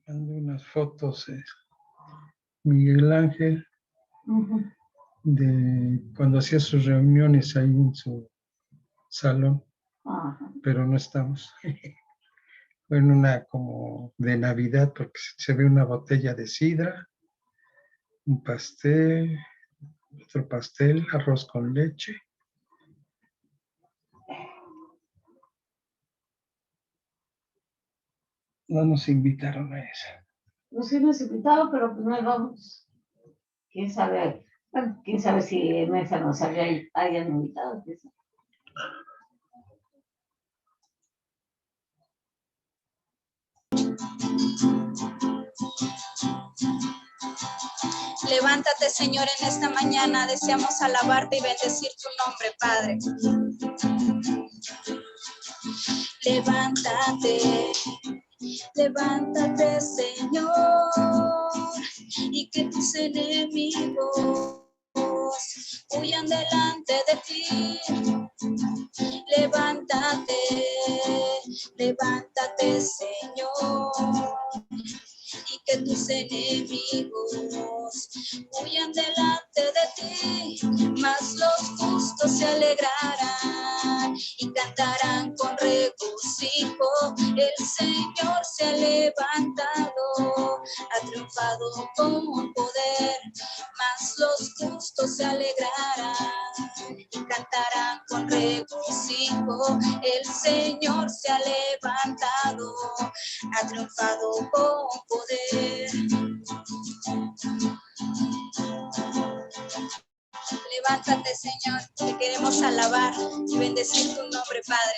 mandó unas fotos, Miguel Ángel, de cuando hacía sus reuniones ahí en su salón, pero no estamos. Fue en una como de Navidad, porque se ve una botella de sidra, un pastel, otro pastel, arroz con leche. No nos invitaron a eso. Nos hemos invitado, pero pues no vamos. ¿Quién sabe? Bueno, quién sabe si en esa nos hayan invitado. Levántate, Señor, en esta mañana. Deseamos alabarte y bendecir tu nombre, Padre. Levántate, levántate, Señor, y que tus enemigos huyan delante de ti. Levántate, levántate, Señor, y que tus enemigos huyan delante de ti, mas los justos se alegrarán y cantarán con regocijo. El Señor se ha levantado, ha triunfado con poder, mas los justos se alegrarán y cantarán con regocijo. El Señor se ha levantado, ha triunfado con poder. Levántate, Señor, te queremos alabar y bendecir tu nombre, Padre.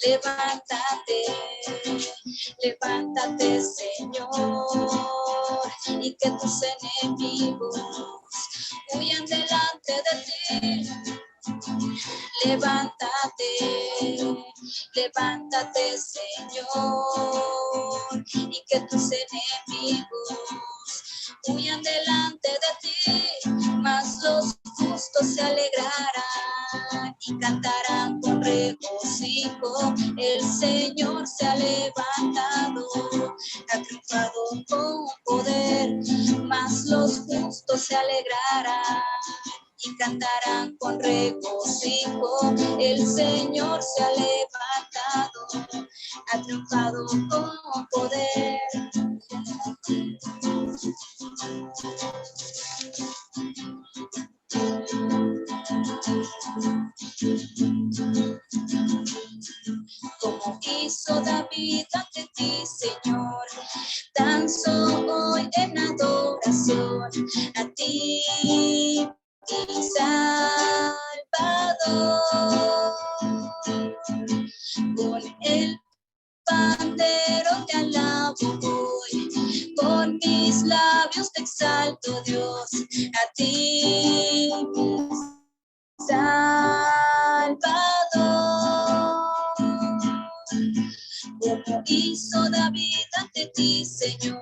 Levántate, levántate, Señor, y que tus enemigos huyan delante de ti. Levántate, levántate, Señor, y que tus enemigos huyan delante de ti, mas los justos se alegrarán y cantarán con regocijo. El Señor se ha levantado, ha triunfado con poder, mas los justos se alegrarán y cantarán con regocijo. El Señor se ha levantado, ha triunfado con poder. Como hizo David ante ti, Señor, danzo hoy en adoración a ti, mi Salvador. Con el pandero te alabo hoy, con mis labios te exalto, Dios, a ti, mi Salvador. Como hizo David ante ti, Señor,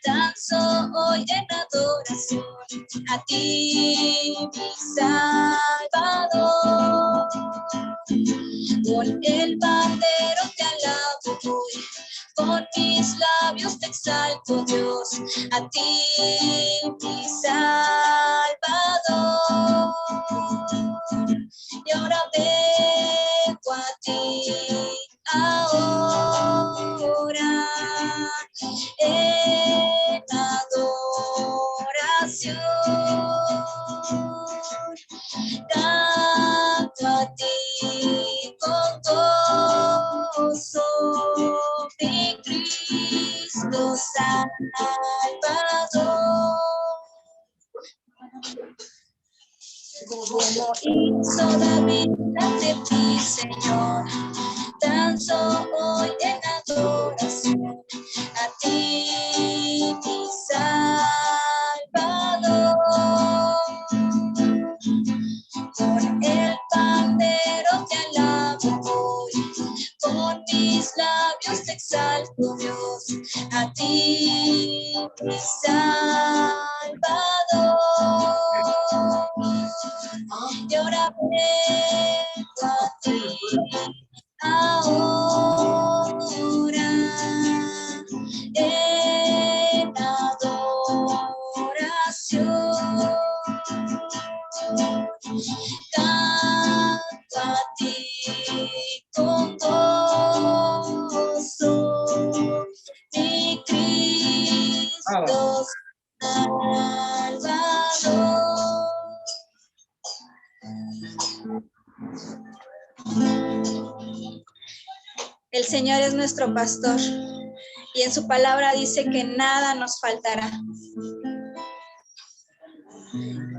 danzo hoy en adoración a ti, mi Salvador. Con el pandero te alabo hoy, con mis labios te exalto, Dios, a ti, mi Salvador. Y ahora vengo a ti, ahora en adoración, canto a ti con gozo, mi Cristo Salvador. Como hizo David ante ti, Señor, danzo hoy en adoración a ti, mi Salvador. Con el pandero te alabo hoy, con mis labios te exalto, Dios, a ti, mi Salvador. Y ahora vengo a ti, ahora El Señor es nuestro pastor y en su palabra dice que nada nos faltará.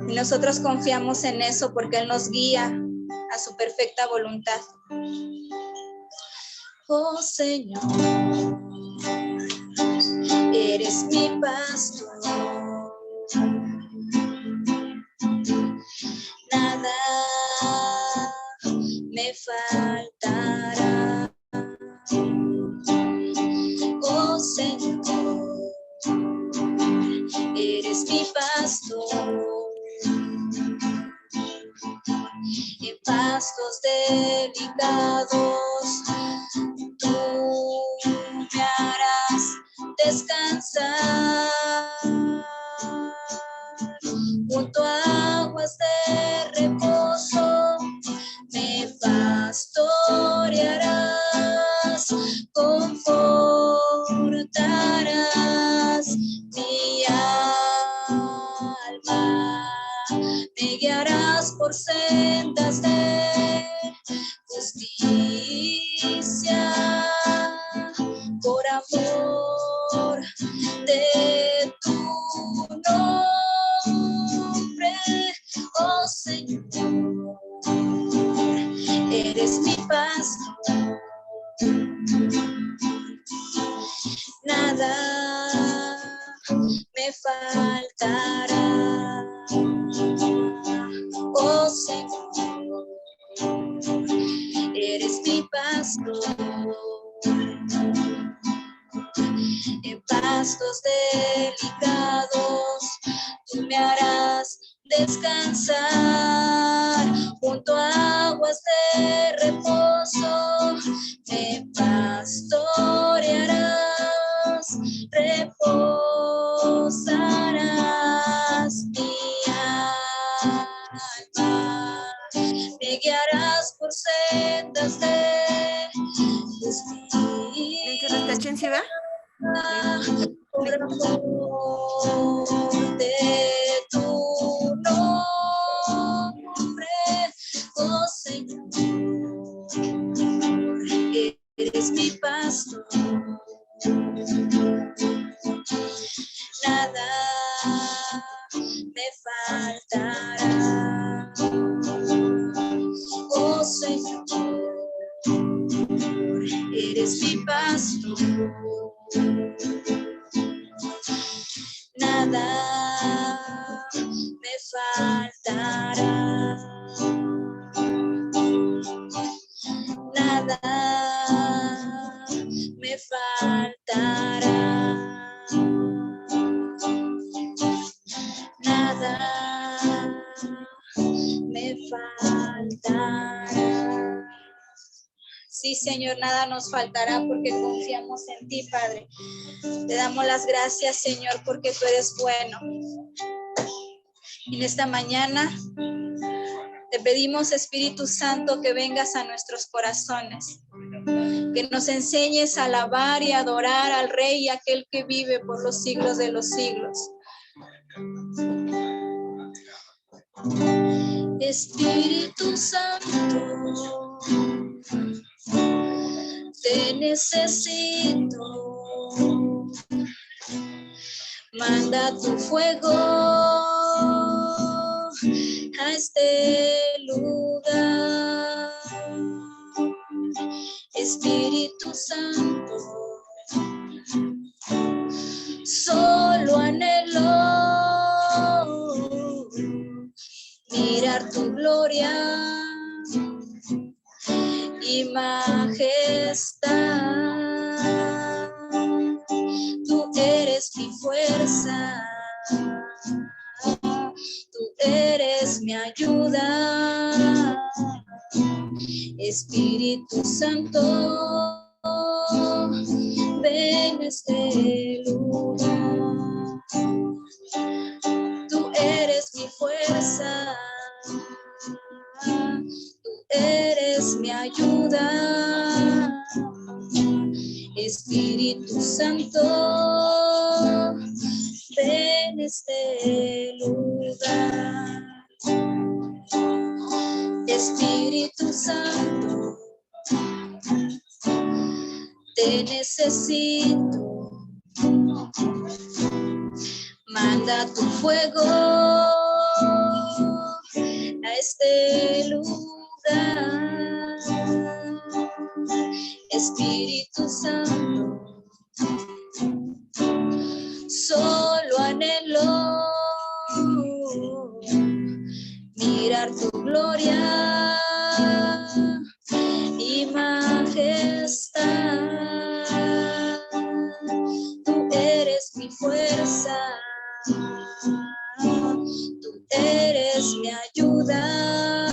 Y nosotros confiamos en eso porque Él nos guía a su perfecta voluntad. Oh Señor, eres mi pastor. Nada me faltará. Oh Señor, eres mi pastor. En pastos delicados tú me harás descansar. Junto a aguas de reposo me pastorearás, confortarás mi alma, me guiarás por sendas de justicia, por amor de tu nombre, oh Señor, eres mi pastor. Nada me faltará. Oh Señor, eres mi pastor. En pastos delicados tú me harás descansar. Junto a aguas de reposo me pastorearás, reposarás mi alma, me guiarás por sendas de justicia, por amor de tu nombre, oh Señor, eres mi pastor. Nada me faltará. Oh Señor, eres mi pastor. Nada me faltará. Nada me faltará. Nada me faltará. Sí, Señor, nada nos faltará porque confiamos en ti, Padre. Te damos las gracias, Señor, porque tú eres bueno. Y en esta mañana te pedimos, Espíritu Santo, que vengas a nuestros corazones, que nos enseñes a alabar y adorar al Rey, aquel que vive por los siglos de los siglos. Espíritu Santo, te necesito. Manda tu fuego a este lugar. Espíritu Santo, solo anhelo mirar tu gloria y majestad. Tú eres mi fuerza, tú eres mi ayuda. Espíritu Santo, ven a este lugar. Tú eres mi fuerza, tú eres mi ayuda. Espíritu Santo, ven a este lugar. Espíritu Santo, te necesito. Manda tu fuego a este lugar. Espíritu Santo, solo anhelo mirar tu gloria y majestad. Tú eres mi fuerza, tú eres mi ayuda.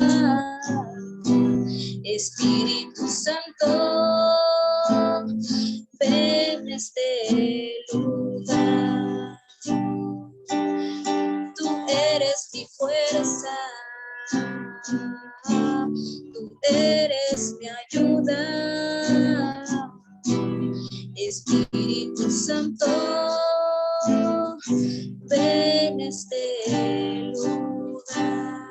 Espíritu Santo, ven a este lugar. Tú eres mi fuerza, tú eres mi ayuda. Espíritu Santo, ven a este lugar.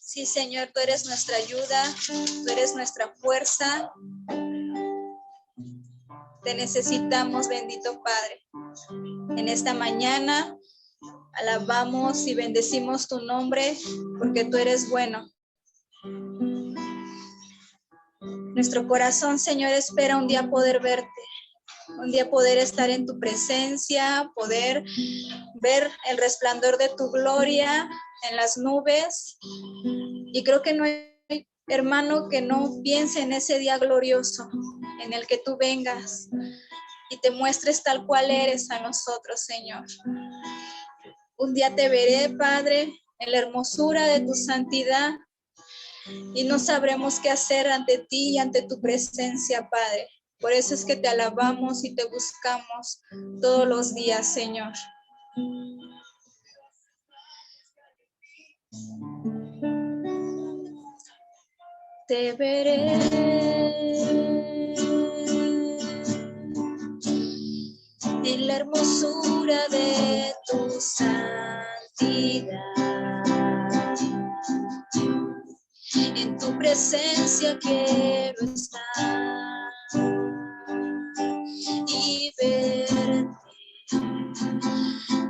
Sí, Señor, tú eres nuestra ayuda, tú eres nuestra fuerza. Te necesitamos, bendito Padre. En esta mañana alabamos y bendecimos tu nombre porque tú eres bueno. Nuestro corazón, Señor, espera un día poder verte, un día poder estar en tu presencia, poder ver el resplandor de tu gloria en las nubes. Y creo que no hay hermano que no piense en ese día glorioso en el que tú vengas y te muestres tal cual eres a nosotros, Señor. Un día te veré, Padre, en la hermosura de tu santidad y no sabremos qué hacer ante ti y ante tu presencia, Padre. Por eso es que te alabamos y te buscamos todos los días, Señor. Te veré en la hermosura de tu santidad. En tu presencia quiero estar y verte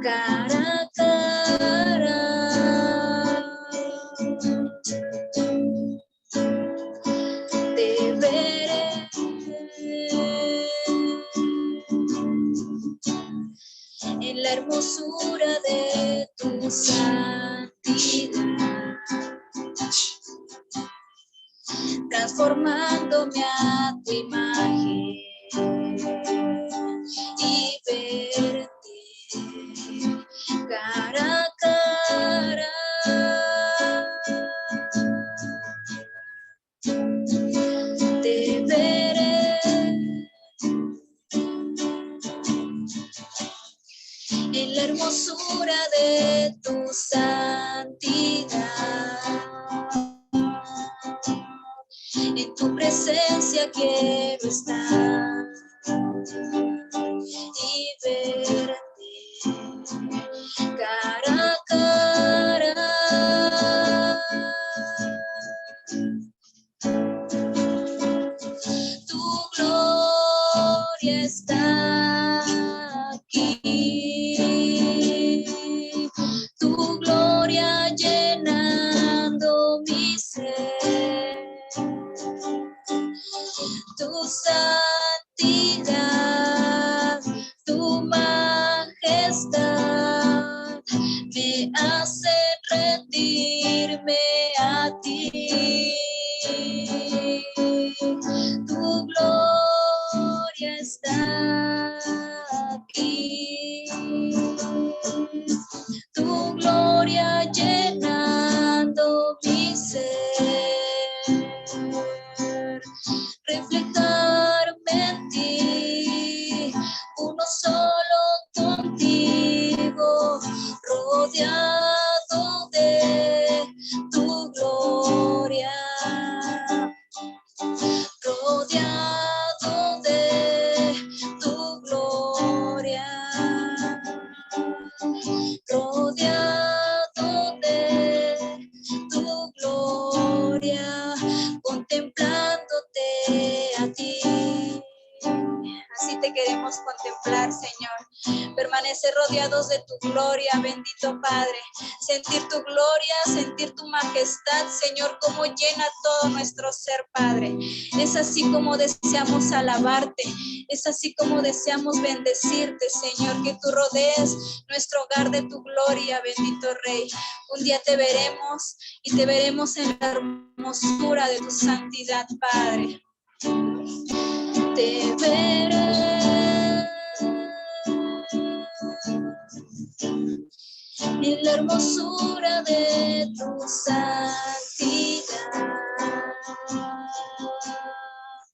cara a cara. Te veré en la hermosura de tu santidad, transformándome a tu imagen y verte cara a cara. Te veré en la hermosura de tu santidad. En tu presencia quiero estar y verte cara a cara. Tu gloria está aquí, tu gloria llenando mi ser. Tu santidad podemos contemplar, Señor. Permanecer rodeados de tu gloria, bendito Padre. Sentir tu gloria, sentir tu majestad, Señor, como llena todo nuestro ser, Padre. Es así como deseamos alabarte, es así como deseamos bendecirte, Señor, que tú rodees nuestro hogar de tu gloria, bendito Rey. Un día te veremos y te veremos en la hermosura de tu santidad, Padre. Te veré en la hermosura de tu santidad.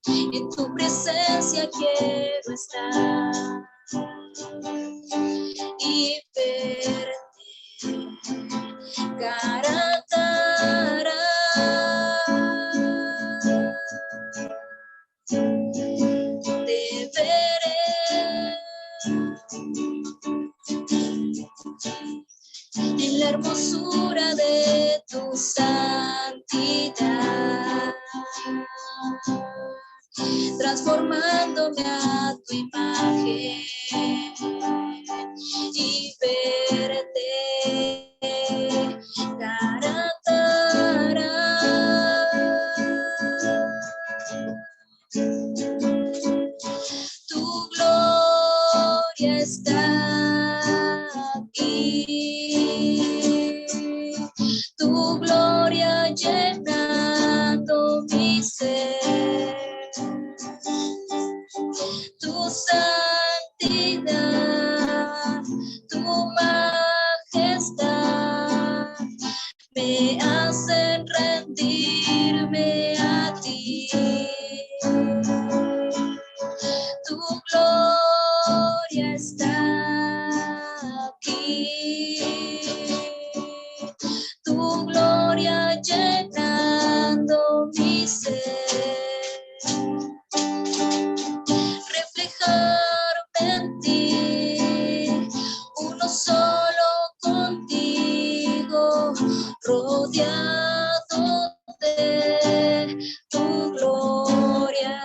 En tu presencia quiero estar y verte cara a cara. Te veré en la hermosura de tu santidad, transformándome a tu imagen y verte cara a cara. Tu gloria está aquí, tu gloria llenando mi ser, tu santidad, tu majestad me hacen rendirme a ti. Tu gloria está aquí, tu gloria llenando mi ser, reflejarme en ti, uno solo contigo, rodeado de tu gloria,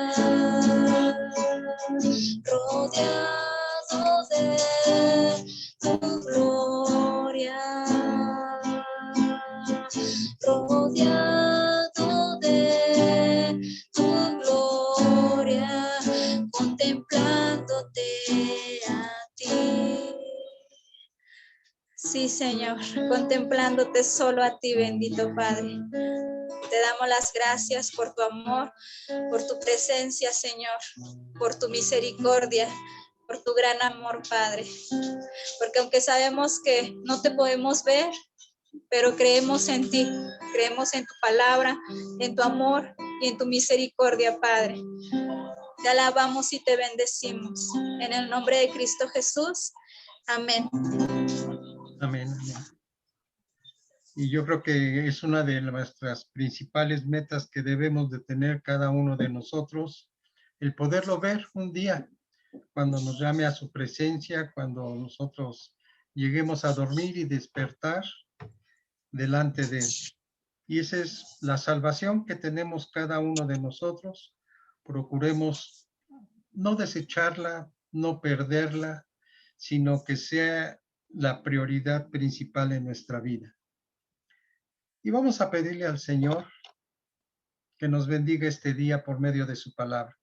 rodeado de tu gloria, rodeado de tu gloria, contemplándote a ti. Sí, Señor, contemplándote solo a ti, bendito Padre. Te damos las gracias por tu amor, por tu presencia, Señor, por tu misericordia, por tu gran amor, Padre. Porque aunque sabemos que no te podemos ver, pero creemos en ti, creemos en tu palabra, en tu amor y en tu misericordia, Padre. Te alabamos y te bendecimos. En el nombre de Cristo Jesús. Amén. Amén, amén. Y yo creo que es una de nuestras principales metas que debemos de tener cada uno de nosotros, el poderlo ver un día, cuando nos llame a su presencia, cuando nosotros lleguemos a dormir y despertar delante de él. Y esa es la salvación que tenemos cada uno de nosotros. Procuremos no desecharla, no perderla, sino que sea la prioridad principal en nuestra vida. Y vamos a pedirle al Señor que nos bendiga este día por medio de su palabra,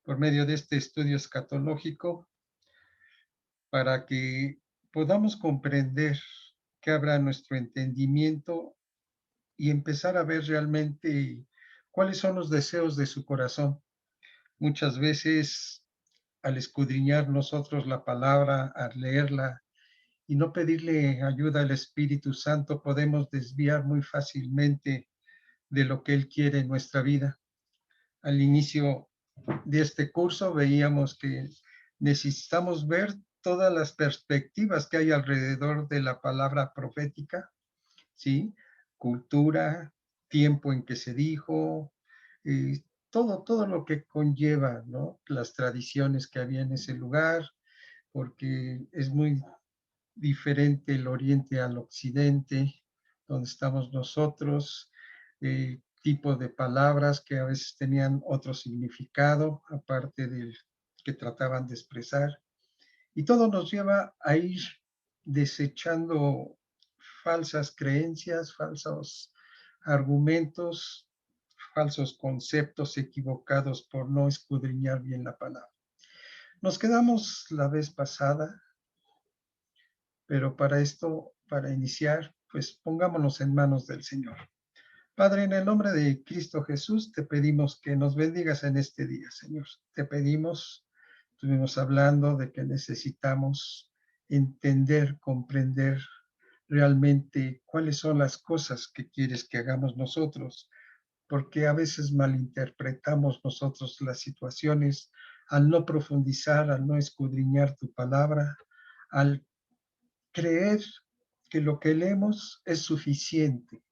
por medio de este estudio escatológico, para que podamos comprender, que abra nuestro entendimiento y empezar a ver realmente cuáles son los deseos de su corazón. Muchas veces, al escudriñar nosotros la palabra, al leerla y no pedirle ayuda al Espíritu Santo, podemos desviar muy fácilmente de lo que Él quiere en nuestra vida. Al inicio de este curso veíamos que necesitamos ver todas las perspectivas que hay alrededor de la palabra profética, ¿sí? Cultura, tiempo en que se dijo, todo lo que conlleva, ¿no? Las tradiciones que había en ese lugar, porque es muy diferente el oriente al occidente, donde estamos nosotros, tipo de palabras que a veces tenían otro significado, aparte del que trataban de expresar. Y todo nos lleva a ir desechando falsas creencias, falsos argumentos, falsos conceptos equivocados por no escudriñar bien la palabra. Nos quedamos la vez pasada, pero para esto, para iniciar, pues pongámonos en manos del Señor. Padre, en el nombre de Cristo Jesús, te pedimos que nos bendigas en este día, Señor. Te pedimos, estuvimos hablando de que necesitamos entender, comprender realmente cuáles son las cosas que quieres que hagamos nosotros, porque a veces malinterpretamos nosotros las situaciones al no profundizar, al no escudriñar tu palabra, al creer que lo que leemos es suficiente.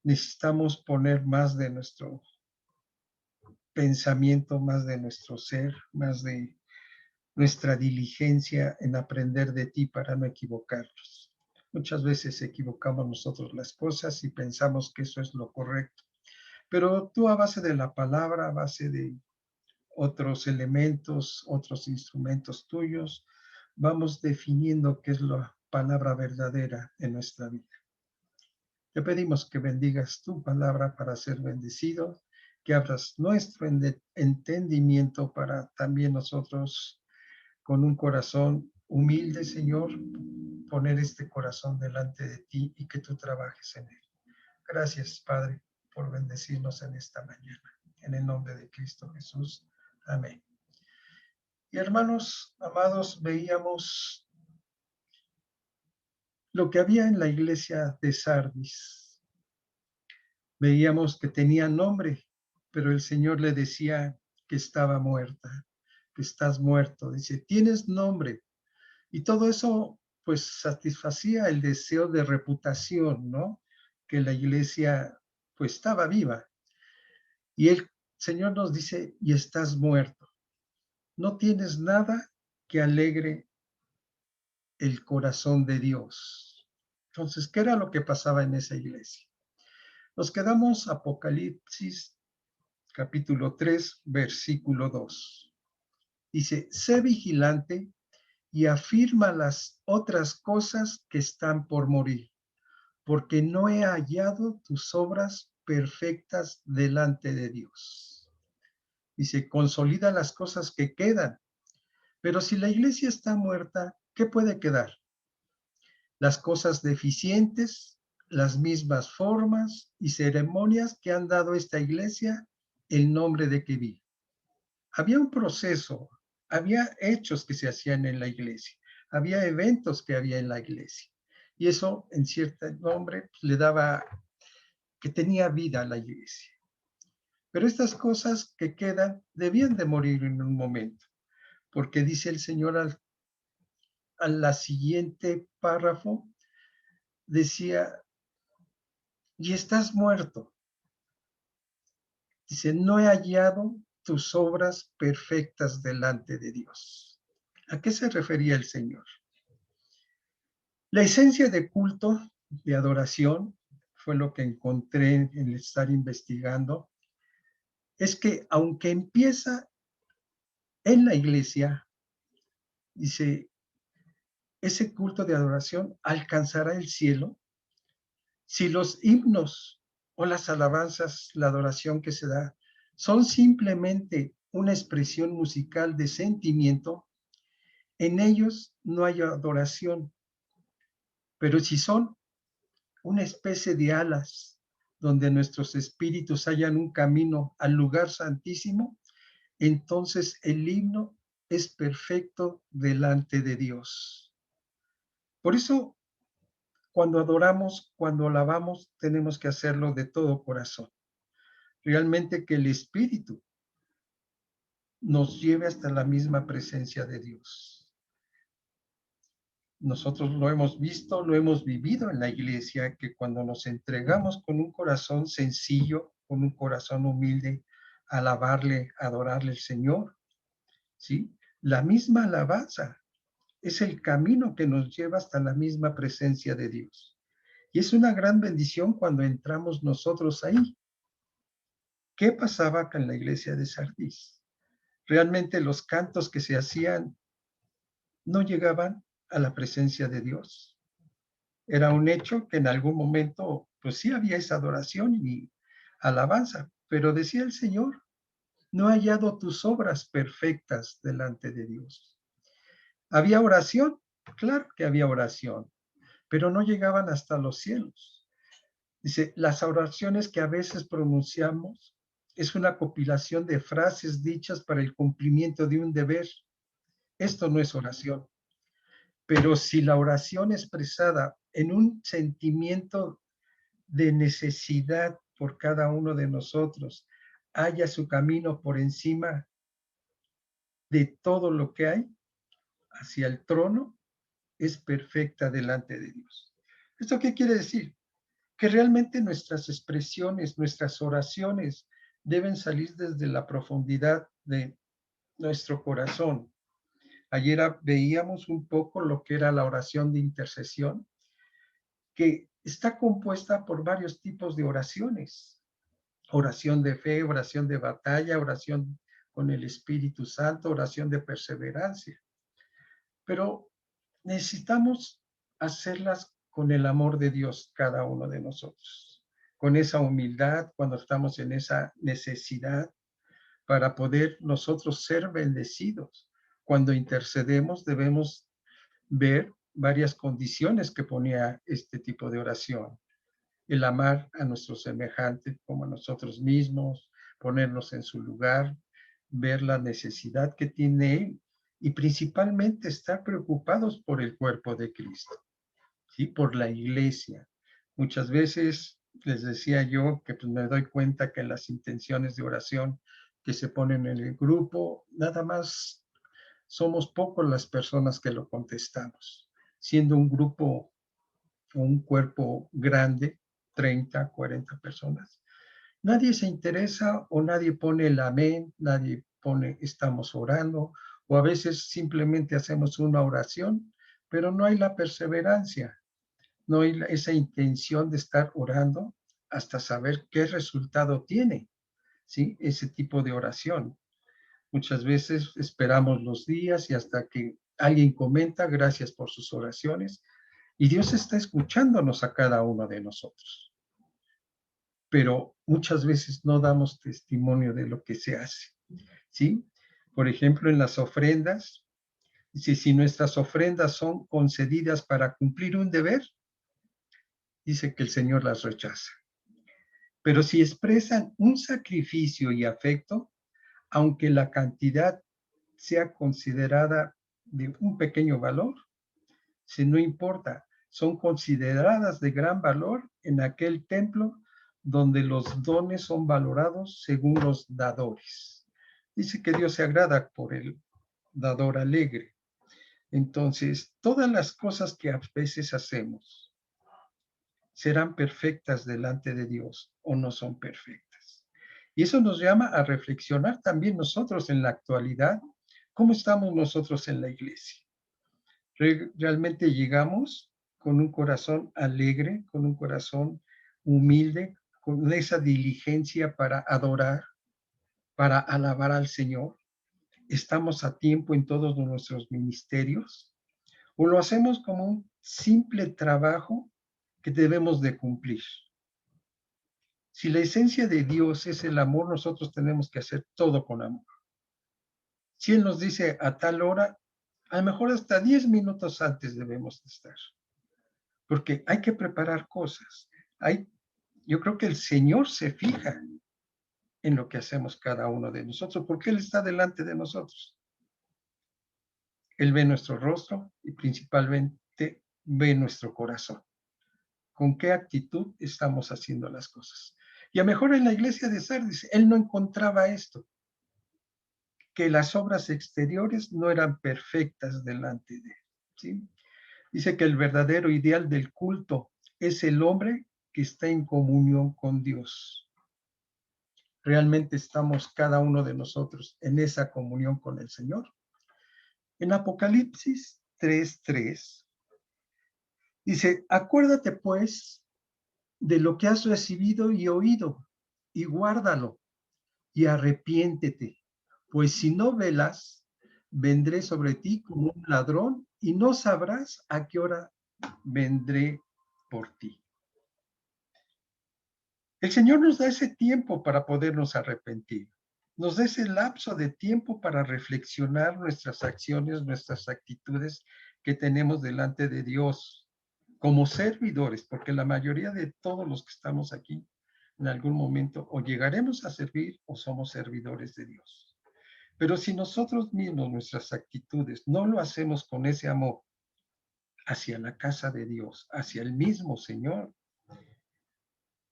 Necesitamos poner más de nuestro pensamiento, más de nuestro ser, más de nuestra diligencia en aprender de ti para no equivocarnos. Muchas veces equivocamos nosotros las cosas y pensamos que eso es lo correcto. Pero tú a base de la palabra, a base de otros elementos, otros instrumentos tuyos, vamos definiendo qué es la palabra verdadera en nuestra vida. Te pedimos que bendigas tu palabra para ser bendecido, que abras nuestro entendimiento para también nosotros, con un corazón humilde, Señor, poner este corazón delante de ti y que tú trabajes en él. Gracias, Padre, por bendecirnos en esta mañana. En el nombre de Cristo Jesús. Amén. Y hermanos amados, veíamos lo que había en la iglesia de Sardis. Veíamos que tenía nombre, pero el Señor le decía que estaba muerta, que estás muerto. Dice, tienes nombre. Y todo eso, pues, satisfacía el deseo de reputación, ¿no? Que la iglesia, pues, estaba viva. Y el Señor nos dice, y estás muerto. No tienes nada que alegre el corazón de Dios. Entonces, ¿qué era lo que pasaba en esa iglesia? Nos quedamos Apocalipsis capítulo 3, versículo 2. Dice, sé vigilante y afirma las otras cosas que están por morir, porque no he hallado tus obras perfectas delante de Dios. Dice, consolida las cosas que quedan. Pero si la iglesia está muerta, ¿qué puede quedar? Las cosas deficientes, las mismas formas y ceremonias que han dado esta iglesia el nombre de que vive. Había un proceso, había hechos que se hacían en la iglesia, había eventos que había en la iglesia. Y eso, en cierto nombre, pues, le daba que tenía vida a la iglesia. Pero estas cosas que quedan debían de morir en un momento, porque dice el Señor a la siguiente párrafo, decía, y estás muerto. Dice, no he hallado tus obras perfectas delante de Dios. ¿A qué se refería el Señor? La esencia de culto, de adoración, fue lo que encontré en estar investigando, es que aunque empieza en la iglesia, dice, ese culto de adoración alcanzará el cielo si los himnos o las alabanzas, la adoración que se da, son simplemente una expresión musical de sentimiento, en ellos no hay adoración. Pero si son una especie de alas donde nuestros espíritus hallan un camino al lugar santísimo, entonces el himno es perfecto delante de Dios. Por eso, cuando adoramos, cuando alabamos, tenemos que hacerlo de todo corazón. Realmente que el Espíritu nos lleve hasta la misma presencia de Dios. Nosotros lo hemos visto, lo hemos vivido en la iglesia, que cuando nos entregamos con un corazón sencillo, con un corazón humilde, a alabarle, a adorarle al Señor, ¿sí? La misma alabanza es el camino que nos lleva hasta la misma presencia de Dios. Y es una gran bendición cuando entramos nosotros ahí. ¿Qué pasaba con la iglesia de Sardis? Realmente los cantos que se hacían no llegaban a la presencia de Dios. Era un hecho que en algún momento, pues sí había esa adoración y alabanza, pero decía el Señor, no he hallado tus obras perfectas delante de Dios. ¿Había oración? Claro que había oración, pero no llegaban hasta los cielos. Dice, las oraciones que a veces pronunciamos es una compilación de frases dichas para el cumplimiento de un deber. Esto no es oración. Pero si la oración expresada en un sentimiento de necesidad por cada uno de nosotros haya su camino por encima de todo lo que hay hacia el trono, es perfecta delante de Dios. ¿Esto qué quiere decir? Que realmente nuestras expresiones, nuestras oraciones deben salir desde la profundidad de nuestro corazón. Ayer veíamos un poco lo que era la oración de intercesión, que está compuesta por varios tipos de oraciones. Oración de fe, oración de batalla, oración con el Espíritu Santo, oración de perseverancia. Pero necesitamos hacerlas con el amor de Dios, cada uno de nosotros, con esa humildad cuando estamos en esa necesidad para poder nosotros ser bendecidos. Cuando intercedemos debemos ver varias condiciones que ponía este tipo de oración. El amar a nuestros semejantes como a nosotros mismos, ponernos en su lugar, ver la necesidad que tiene él y principalmente estar preocupados por el cuerpo de Cristo, ¿sí? Por la iglesia. Muchas veces les decía yo que pues me doy cuenta que en las intenciones de oración que se ponen en el grupo, nada más somos pocos las personas que lo contestamos. Siendo un grupo o un cuerpo grande, 30, 40 personas, nadie se interesa o nadie pone el amén, nadie pone estamos orando, o a veces simplemente hacemos una oración, pero no hay la perseverancia, no hay esa intención de estar orando hasta saber qué resultado tiene, ¿sí? Ese tipo de oración. Muchas veces esperamos los días y hasta que alguien comenta, gracias por sus oraciones, y Dios está escuchándonos a cada uno de nosotros. Pero muchas veces no damos testimonio de lo que se hace, ¿sí? Por ejemplo, en las ofrendas, si nuestras ofrendas son concedidas para cumplir un deber, dice que el Señor las rechaza. Pero si expresan un sacrificio y afecto, aunque la cantidad sea considerada de un pequeño valor, si no importa, son consideradas de gran valor en aquel templo donde los dones son valorados según los dadores. Dice que Dios se agrada por el dador alegre. Entonces, todas las cosas que a veces hacemos serán perfectas delante de Dios o no son perfectas. Y eso nos llama a reflexionar también nosotros en la actualidad, cómo estamos nosotros en la iglesia. Realmente llegamos con un corazón alegre, con un corazón humilde, con esa diligencia para adorar, para alabar al Señor. Estamos a tiempo en todos nuestros ministerios, o lo hacemos como un simple trabajo que debemos de cumplir. Si la esencia de Dios es el amor, nosotros tenemos que hacer todo con amor. Si Él nos dice a tal hora, a lo mejor hasta 10 minutos antes debemos de estar, porque hay que preparar cosas. Yo creo que el Señor se fija en lo que hacemos cada uno de nosotros, porque Él está delante de nosotros. Él ve nuestro rostro y principalmente ve nuestro corazón. ¿Con qué actitud estamos haciendo las cosas? Y a lo mejor en la iglesia de Sardis, Él no encontraba esto, que las obras exteriores no eran perfectas delante de Él, ¿sí? Dice que el verdadero ideal del culto es el hombre que está en comunión con Dios. Realmente estamos cada uno de nosotros en esa comunión con el Señor. En Apocalipsis 3:3 dice, acuérdate pues de lo que has recibido y oído y guárdalo y arrepiéntete. pues si no velas, vendré sobre ti como un ladrón y no sabrás a qué hora vendré por ti. El Señor nos da ese tiempo para podernos arrepentir. Nos da ese lapso de tiempo para reflexionar nuestras acciones, nuestras actitudes que tenemos delante de Dios como servidores, porque la mayoría de todos los que estamos aquí en algún momento o llegaremos a servir o somos servidores de Dios. Pero si nosotros mismos, nuestras actitudes, no lo hacemos con ese amor hacia la casa de Dios, hacia el mismo Señor,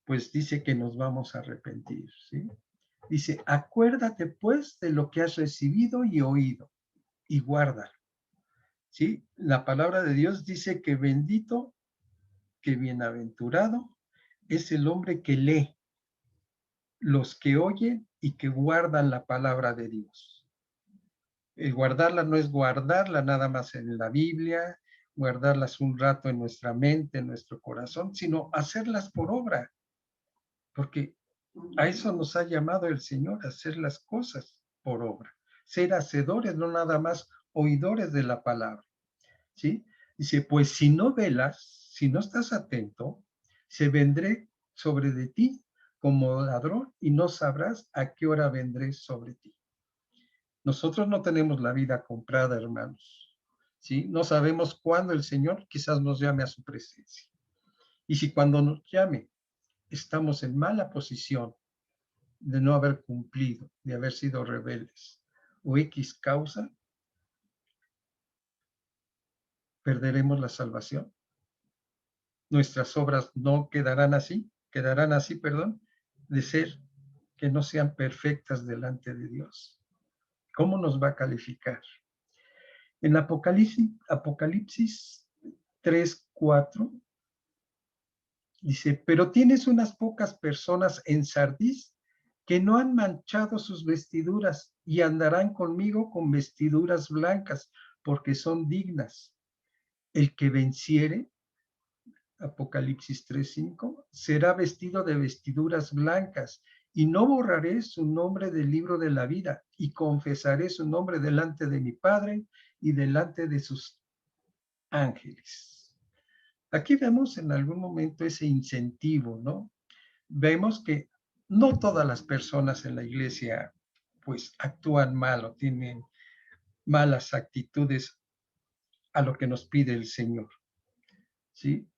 pues dice que nos vamos a arrepentir, ¿sí? Dice, acuérdate pues de lo que has recibido y oído y guárdalo, ¿sí? La palabra de Dios dice que bendito, que bienaventurado es el hombre que lee, los que oyen y que guardan la palabra de Dios. El guardarla no es guardarla nada más en la Biblia, guardarlas un rato en nuestra mente, en nuestro corazón, sino hacerlas por obra, porque a eso nos ha llamado el Señor, a hacer las cosas por obra, ser hacedores, no nada más oidores de la palabra, ¿sí? Dice, pues si no velas, si no estás atento, se vendré sobre de ti como ladrón y no sabrás a qué hora vendré sobre ti. Nosotros no tenemos la vida comprada, hermanos, ¿sí? No sabemos cuándo el Señor quizás nos llame a su presencia. Y si cuando nos llame estamos en mala posición de no haber cumplido, de haber sido rebeldes o X causa, perderemos la salvación. Nuestras obras no quedarán así, de ser que no sean perfectas delante de Dios. ¿Cómo nos va a calificar? En Apocalipsis 3:4 dice, pero tienes unas pocas personas en Sardis que no han manchado sus vestiduras y andarán conmigo con vestiduras blancas, porque son dignas. El que venciere, Apocalipsis 3:5, será vestido de vestiduras blancas, y no borraré su nombre del libro de la vida, y confesaré su nombre delante de mi Padre y delante de sus ángeles. Aquí vemos en algún momento ese incentivo, ¿no? Vemos que no todas las personas en la iglesia pues actúan mal o tienen malas actitudes a lo que nos pide el Señor, ¿sí?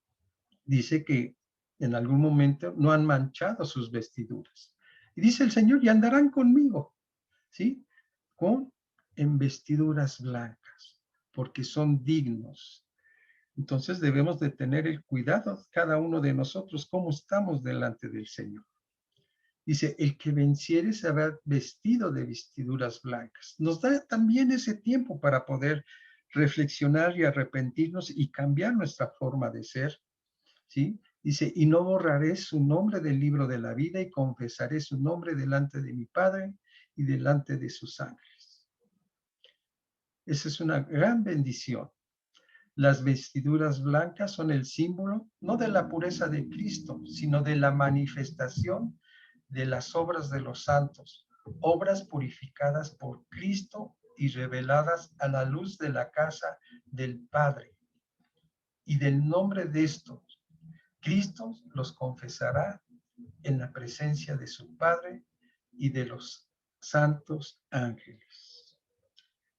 Dice que en algún momento no han manchado sus vestiduras. Y dice el Señor, y andarán conmigo, ¿sí? En vestiduras blancas, porque son dignos. Entonces debemos de tener el cuidado cada uno de nosotros, cómo estamos delante del Señor. Dice, el que venciere se habrá vestido de vestiduras blancas. Nos da también ese tiempo para poder reflexionar y arrepentirnos y cambiar nuestra forma de ser, ¿sí? Dice, y no borraré su nombre del libro de la vida y confesaré su nombre delante de mi Padre y delante de sus ángeles. Esa es una gran bendición. Las vestiduras blancas son el símbolo no de la pureza de Cristo, sino de la manifestación de las obras de los santos, obras purificadas por Cristo y reveladas a la luz de la casa del Padre. Y del nombre de estos, Cristo los confesará en la presencia de su Padre y de los santos ángeles.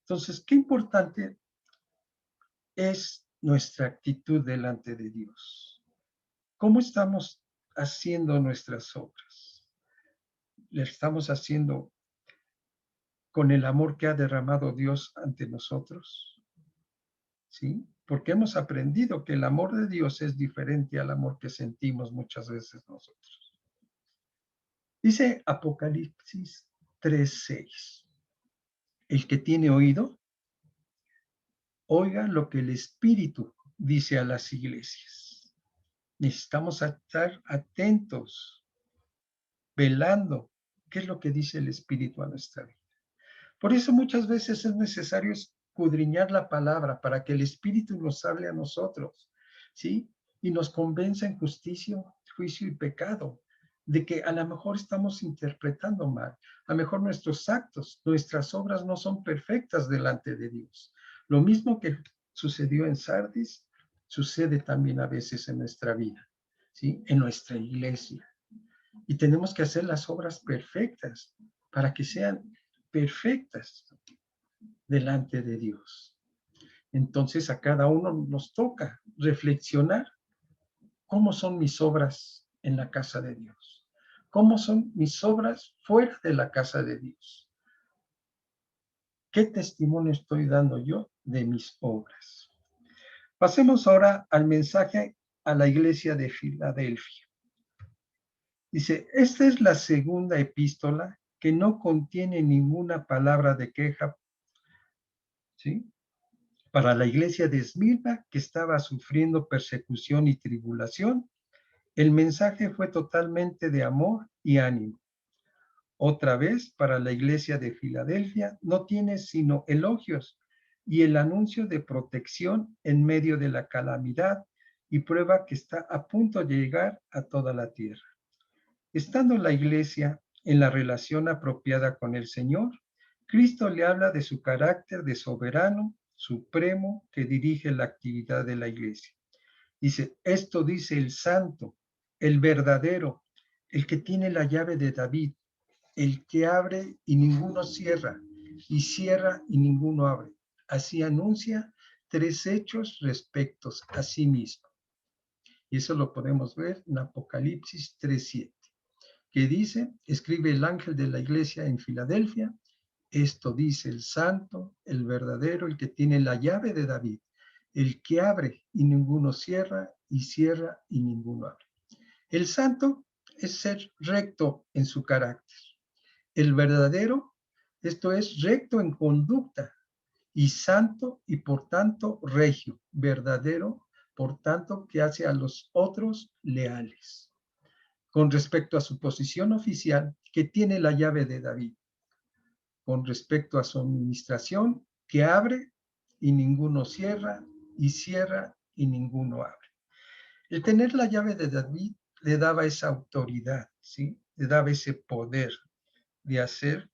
Entonces, qué importante es nuestra actitud delante de Dios. ¿Cómo estamos haciendo nuestras obras? ¿Le estamos haciendo con el amor que ha derramado Dios ante nosotros? ¿Sí? Porque hemos aprendido que el amor de Dios es diferente al amor que sentimos muchas veces nosotros. Dice Apocalipsis 3:6. El que tiene oído, oiga lo que el Espíritu dice a las iglesias. Necesitamos estar atentos, velando qué es lo que dice el Espíritu a nuestra vida. Por eso muchas veces es necesario escudriñar la palabra para que el Espíritu nos hable a nosotros, ¿sí? Y nos convenza en justicia, juicio y pecado. de que a lo mejor estamos interpretando mal. A lo mejor nuestros actos, nuestras obras no son perfectas delante de Dios. Lo mismo que sucedió en Sardis, sucede también a veces en nuestra vida, ¿sí? En nuestra iglesia. Y tenemos que hacer las obras perfectas para que sean perfectas delante de Dios. Entonces a cada uno nos toca reflexionar cómo son mis obras en la casa de Dios, cómo son mis obras fuera de la casa de Dios. ¿Qué testimonio estoy dando yo de mis obras? Pasemos ahora al mensaje a la iglesia de Filadelfia. Dice, esta es la segunda epístola que no contiene ninguna palabra de queja, ¿sí? Para la iglesia de Esmirna, que estaba sufriendo persecución y tribulación, el mensaje fue totalmente de amor y ánimo. Otra vez, para la iglesia de Filadelfia, no tiene sino elogios y el anuncio de protección en medio de la calamidad y prueba que está a punto de llegar a toda la tierra. Estando la iglesia en la relación apropiada con el Señor, Cristo le habla de su carácter de soberano, supremo, que dirige la actividad de la iglesia. Dice, esto dice el santo, el verdadero, el que tiene la llave de David, el que abre y ninguno cierra, y cierra y ninguno abre. Así anuncia tres hechos respecto a sí mismo. Y eso lo podemos ver en Apocalipsis 3:7, que dice, escribe el ángel de la iglesia en Filadelfia, esto dice el santo, el verdadero, el que tiene la llave de David, el que abre y ninguno cierra, y cierra y ninguno abre. El santo es ser recto en su carácter. El verdadero, esto es recto en conducta, y santo y por tanto regio, verdadero, por tanto que hace a los otros leales. Con respecto a su posición oficial, que tiene la llave de David. Con respecto a su administración, que abre y ninguno cierra, y cierra y ninguno abre. El tener la llave de David le daba esa autoridad, ¿sí? Le daba ese poder de hacer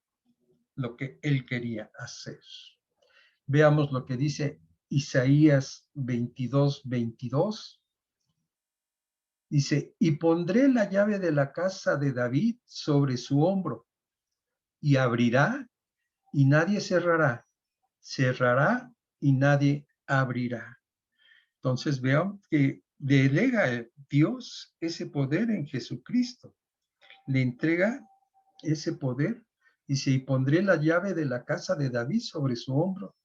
lo que él quería hacer. Veamos lo que dice Isaías 22:22. Dice, y pondré la llave de la casa de David sobre su hombro, y abrirá, y nadie cerrará, cerrará, y nadie abrirá. Entonces vean que delega Dios ese poder en Jesucristo. Le entrega ese poder. Dice, y pondré la llave de la casa de David sobre su hombro.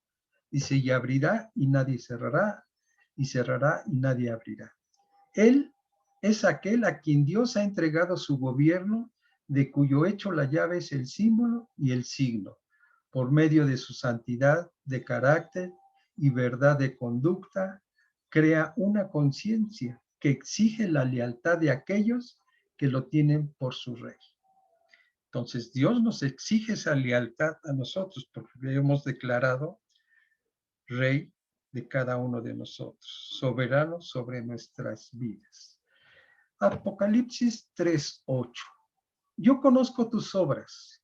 Dice, y abrirá y nadie cerrará, y cerrará y nadie abrirá. Él es aquel a quien Dios ha entregado su gobierno, de cuyo hecho la llave es el símbolo y el signo, por medio de su santidad de carácter y verdad de conducta, crea una conciencia que exige la lealtad de aquellos que lo tienen por su rey. Entonces, Dios nos exige esa lealtad a nosotros, porque le hemos declarado rey de cada uno de nosotros, soberano sobre nuestras vidas. Apocalipsis 3:8. Yo conozco tus obras.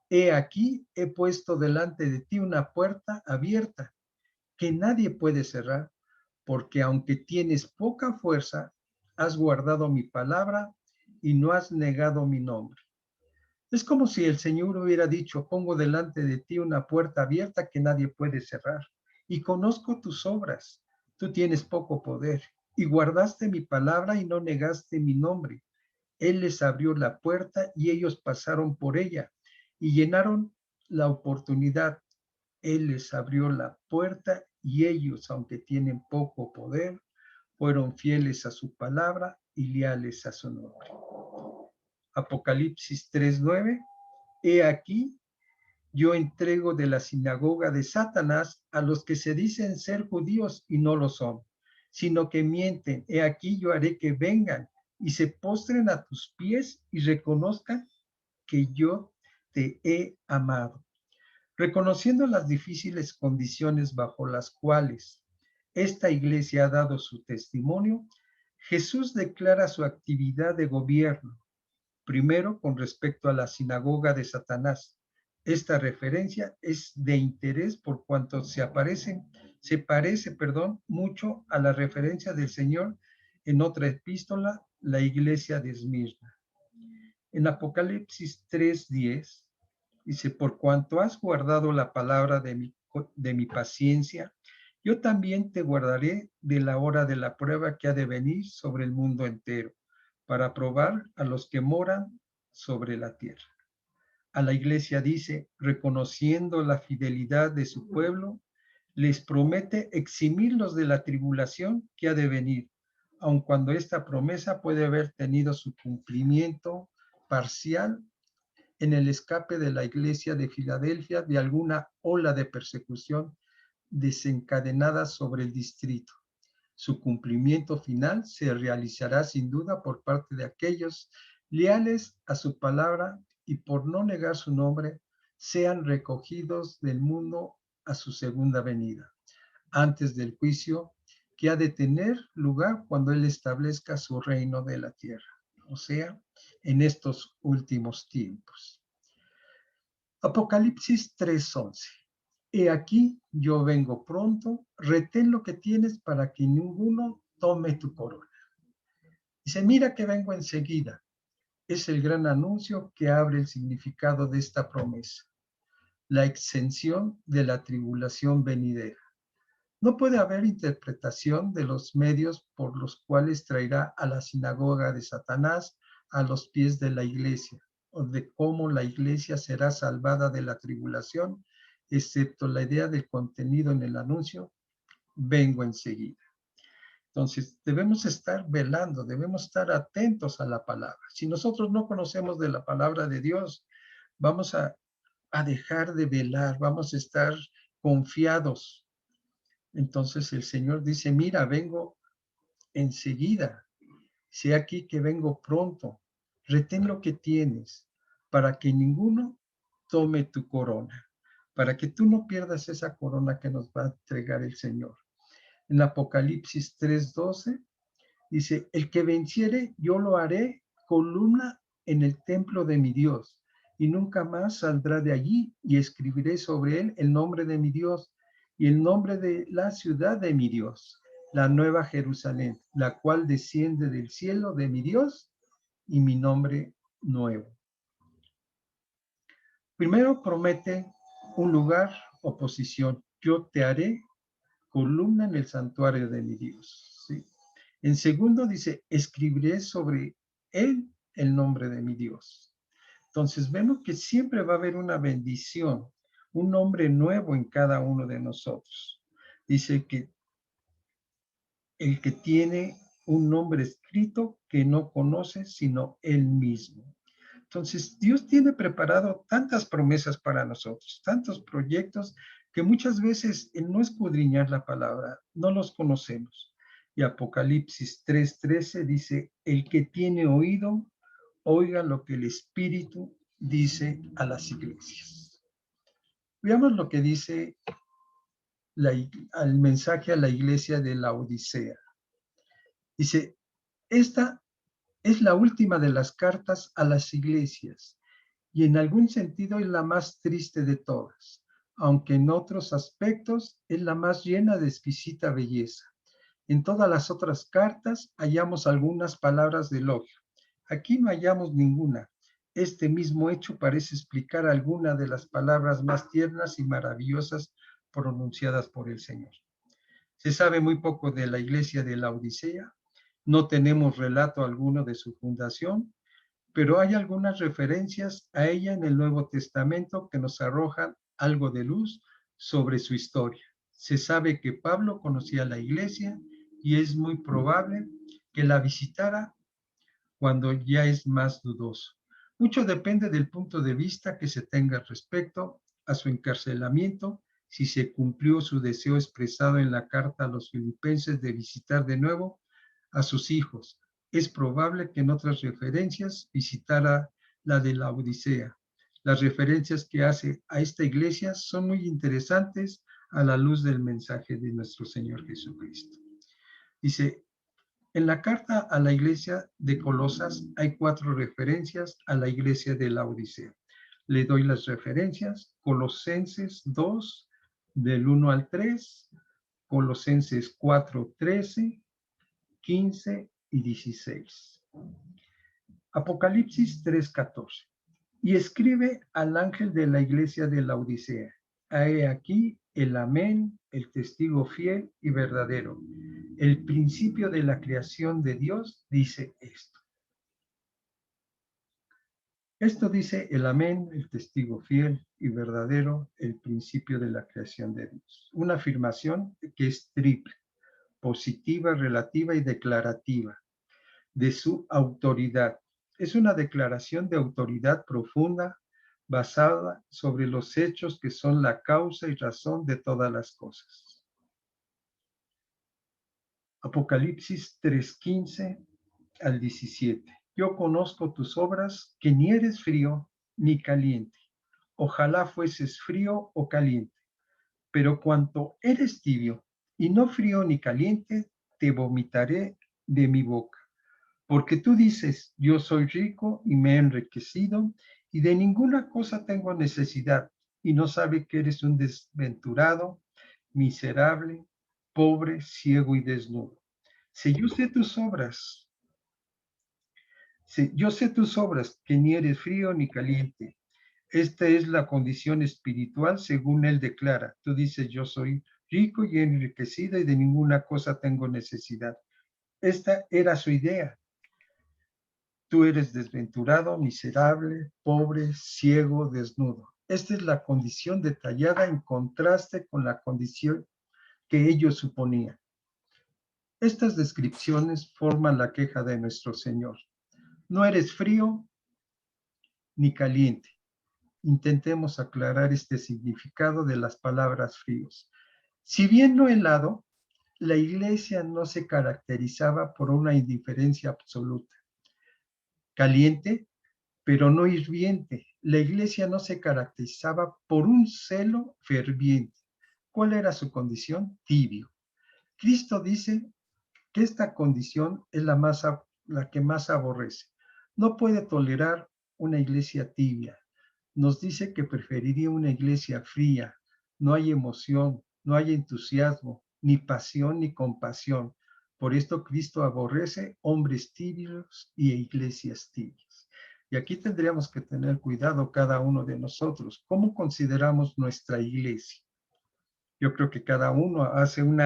He aquí, he puesto delante de ti una puerta abierta que nadie puede cerrar, porque aunque tienes poca fuerza, has guardado mi palabra y no has negado mi nombre. Es como si el Señor hubiera dicho, pongo delante de ti una puerta abierta que nadie puede cerrar, y conozco tus obras. Tú tienes poco poder, y guardaste mi palabra y no negaste mi nombre. Él les abrió la puerta y ellos pasaron por ella, y llenaron la oportunidad. Él les abrió la puerta y ellos, aunque tienen poco poder, fueron fieles a su palabra y leales a su nombre. Apocalipsis 3:9. He aquí, yo entrego de la sinagoga de Satanás a los que se dicen ser judíos y no lo son, sino que mienten. He aquí, yo haré que vengan y se postren a tus pies y reconozcan que yo te he amado. Reconociendo las difíciles condiciones bajo las cuales esta iglesia ha dado su testimonio, Jesús declara su actividad de gobierno. Primero, con respecto a la sinagoga de Satanás. Esta referencia es de interés por cuanto se parece, mucho a la referencia del Señor en otra epístola, la iglesia de Esmirna. En Apocalipsis 3:10 dice, por cuanto has guardado la palabra de mi paciencia, yo también te guardaré de la hora de la prueba que ha de venir sobre el mundo entero, para probar a los que moran sobre la tierra. A la iglesia dice, reconociendo la fidelidad de su pueblo, les promete eximirlos de la tribulación que ha de venir, aun cuando esta promesa puede haber tenido su cumplimiento parcial en el escape de la iglesia de Filadelfia de alguna ola de persecución desencadenada sobre el distrito. Su cumplimiento final se realizará sin duda por parte de aquellos leales a su palabra y por no negar su nombre, sean recogidos del mundo a su segunda venida, antes del juicio que ha de tener lugar cuando Él establezca su reino de la tierra, o sea, en estos últimos tiempos. Apocalipsis 3:11. He aquí, yo vengo pronto, retén lo que tienes para que ninguno tome tu corona. Dice, mira que vengo enseguida. Es el gran anuncio que abre el significado de esta promesa, la exención de la tribulación venidera. No puede haber interpretación de los medios por los cuales traerá a la sinagoga de Satanás a los pies de la iglesia, o de cómo la iglesia será salvada de la tribulación, excepto la idea del contenido en el anuncio, vengo enseguida. Entonces, debemos estar velando, debemos estar atentos a la palabra. Si nosotros no conocemos de la palabra de Dios, vamos a dejar de velar, vamos a estar confiados. Entonces el Señor dice, mira, vengo enseguida. Sé aquí que vengo pronto. Retén lo que tienes para que ninguno tome tu corona, para que tú no pierdas esa corona que nos va a entregar el Señor. En Apocalipsis 3:12 dice, el que venciere, yo lo haré columna en el templo de mi Dios, y nunca más saldrá de allí, y escribiré sobre él el nombre de mi Dios y el nombre de la ciudad de mi Dios, la nueva Jerusalén, la cual desciende del cielo de mi Dios, y mi nombre nuevo. Primero promete un lugar o posición. Yo te haré columna en el santuario de mi Dios. ¿Sí? En segundo dice, escribiré sobre él el nombre de mi Dios. Entonces vemos que siempre va a haber una bendición, un nombre nuevo en cada uno de nosotros. Dice que el que tiene un nombre escrito que no conoce sino él mismo. Entonces Dios tiene preparado tantas promesas para nosotros, tantos proyectos que muchas veces en no escudriñar la palabra no los conocemos. Y Apocalipsis 3:13 dice, el que tiene oído, oiga lo que el Espíritu dice a las iglesias. Veamos lo que dice al mensaje a la iglesia de la Odisea. Dice, esta es la última de las cartas a las iglesias y en algún sentido es la más triste de todas, aunque en otros aspectos es la más llena de exquisita belleza. En todas las otras cartas hallamos algunas palabras de elogio. Aquí no hallamos ninguna. Este mismo hecho parece explicar alguna de las palabras más tiernas y maravillosas pronunciadas por el Señor. Se sabe muy poco de la iglesia de la Odisea. No tenemos relato alguno de su fundación, pero hay algunas referencias a ella en el Nuevo Testamento que nos arrojan algo de luz sobre su historia. Se sabe que Pablo conocía la iglesia y es muy probable que la visitara cuando ya es más dudoso. Mucho depende del punto de vista que se tenga respecto a su encarcelamiento, si se cumplió su deseo expresado en la carta a los filipenses de visitar de nuevo a sus hijos. Es probable que en otras referencias visitara la de la Odisea. Las referencias que hace a esta iglesia son muy interesantes a la luz del mensaje de nuestro Señor Jesucristo. Dice, En la carta a la iglesia de Colosas hay 4 referencias a la iglesia de la Odisea. Le doy las referencias: Colosenses 2, del 1 al 3, Colosenses 4, 13, 15 y 16. Apocalipsis 3, 14. Y escribe al ángel de la iglesia de la Odisea: he aquí el Amén, el testigo fiel y verdadero, el principio de la creación de Dios, dice esto. Esto dice el Amén, el testigo fiel y verdadero, el principio de la creación de Dios. Una afirmación que es triple: positiva, relativa y declarativa, de su autoridad. Es una declaración de autoridad profunda, basada sobre los hechos que son la causa y razón de todas las cosas. Apocalipsis 3:15 al 17. Yo conozco tus obras, que ni eres frío ni caliente. Ojalá fueses frío o caliente. Pero cuanto eres tibio y no frío ni caliente, te vomitaré de mi boca. Porque tú dices: yo soy rico y me he enriquecido, y de ninguna cosa tengo necesidad, y no sabe que eres un desventurado, miserable, pobre, ciego y desnudo. Si yo sé tus obras, que ni eres frío ni caliente. Esta es la condición espiritual según él declara. Tú dices: yo soy rico y enriquecido y de ninguna cosa tengo necesidad. Esta era su idea. Tú eres desventurado, miserable, pobre, ciego, desnudo. Esta es la condición detallada en contraste con la condición que ellos suponían. Estas descripciones forman la queja de nuestro Señor. No eres frío ni caliente. Intentemos aclarar este significado de las palabras fríos. Si bien no helado, la iglesia no se caracterizaba por una indiferencia absoluta. Caliente, pero no hirviente. La iglesia no se caracterizaba por un celo ferviente. ¿Cuál era su condición? Tibio. Cristo dice que esta condición es la que más aborrece. No puede tolerar una iglesia tibia. Nos dice que preferiría una iglesia fría. No hay emoción, no hay entusiasmo, ni pasión, ni compasión. Por esto Cristo aborrece hombres tibios y iglesias tibias. Y aquí tendríamos que tener cuidado cada uno de nosotros. ¿Cómo consideramos nuestra iglesia? Yo creo que cada uno hace un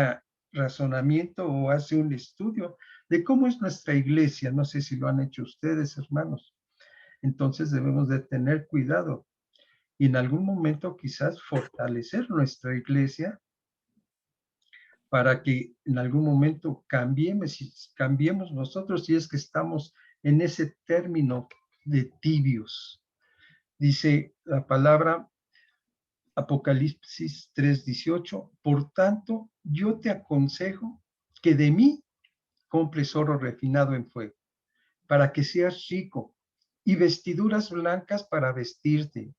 razonamiento o hace un estudio de cómo es nuestra iglesia. No sé si lo han hecho ustedes, hermanos. Entonces debemos de tener cuidado y en algún momento quizás fortalecer nuestra iglesia para que en algún momento cambiemos nosotros si es que estamos en ese término de tibios. Dice la palabra Apocalipsis 3:18, por tanto, yo te aconsejo que de mí compres oro refinado en fuego, para que seas rico, y vestiduras blancas para vestirte,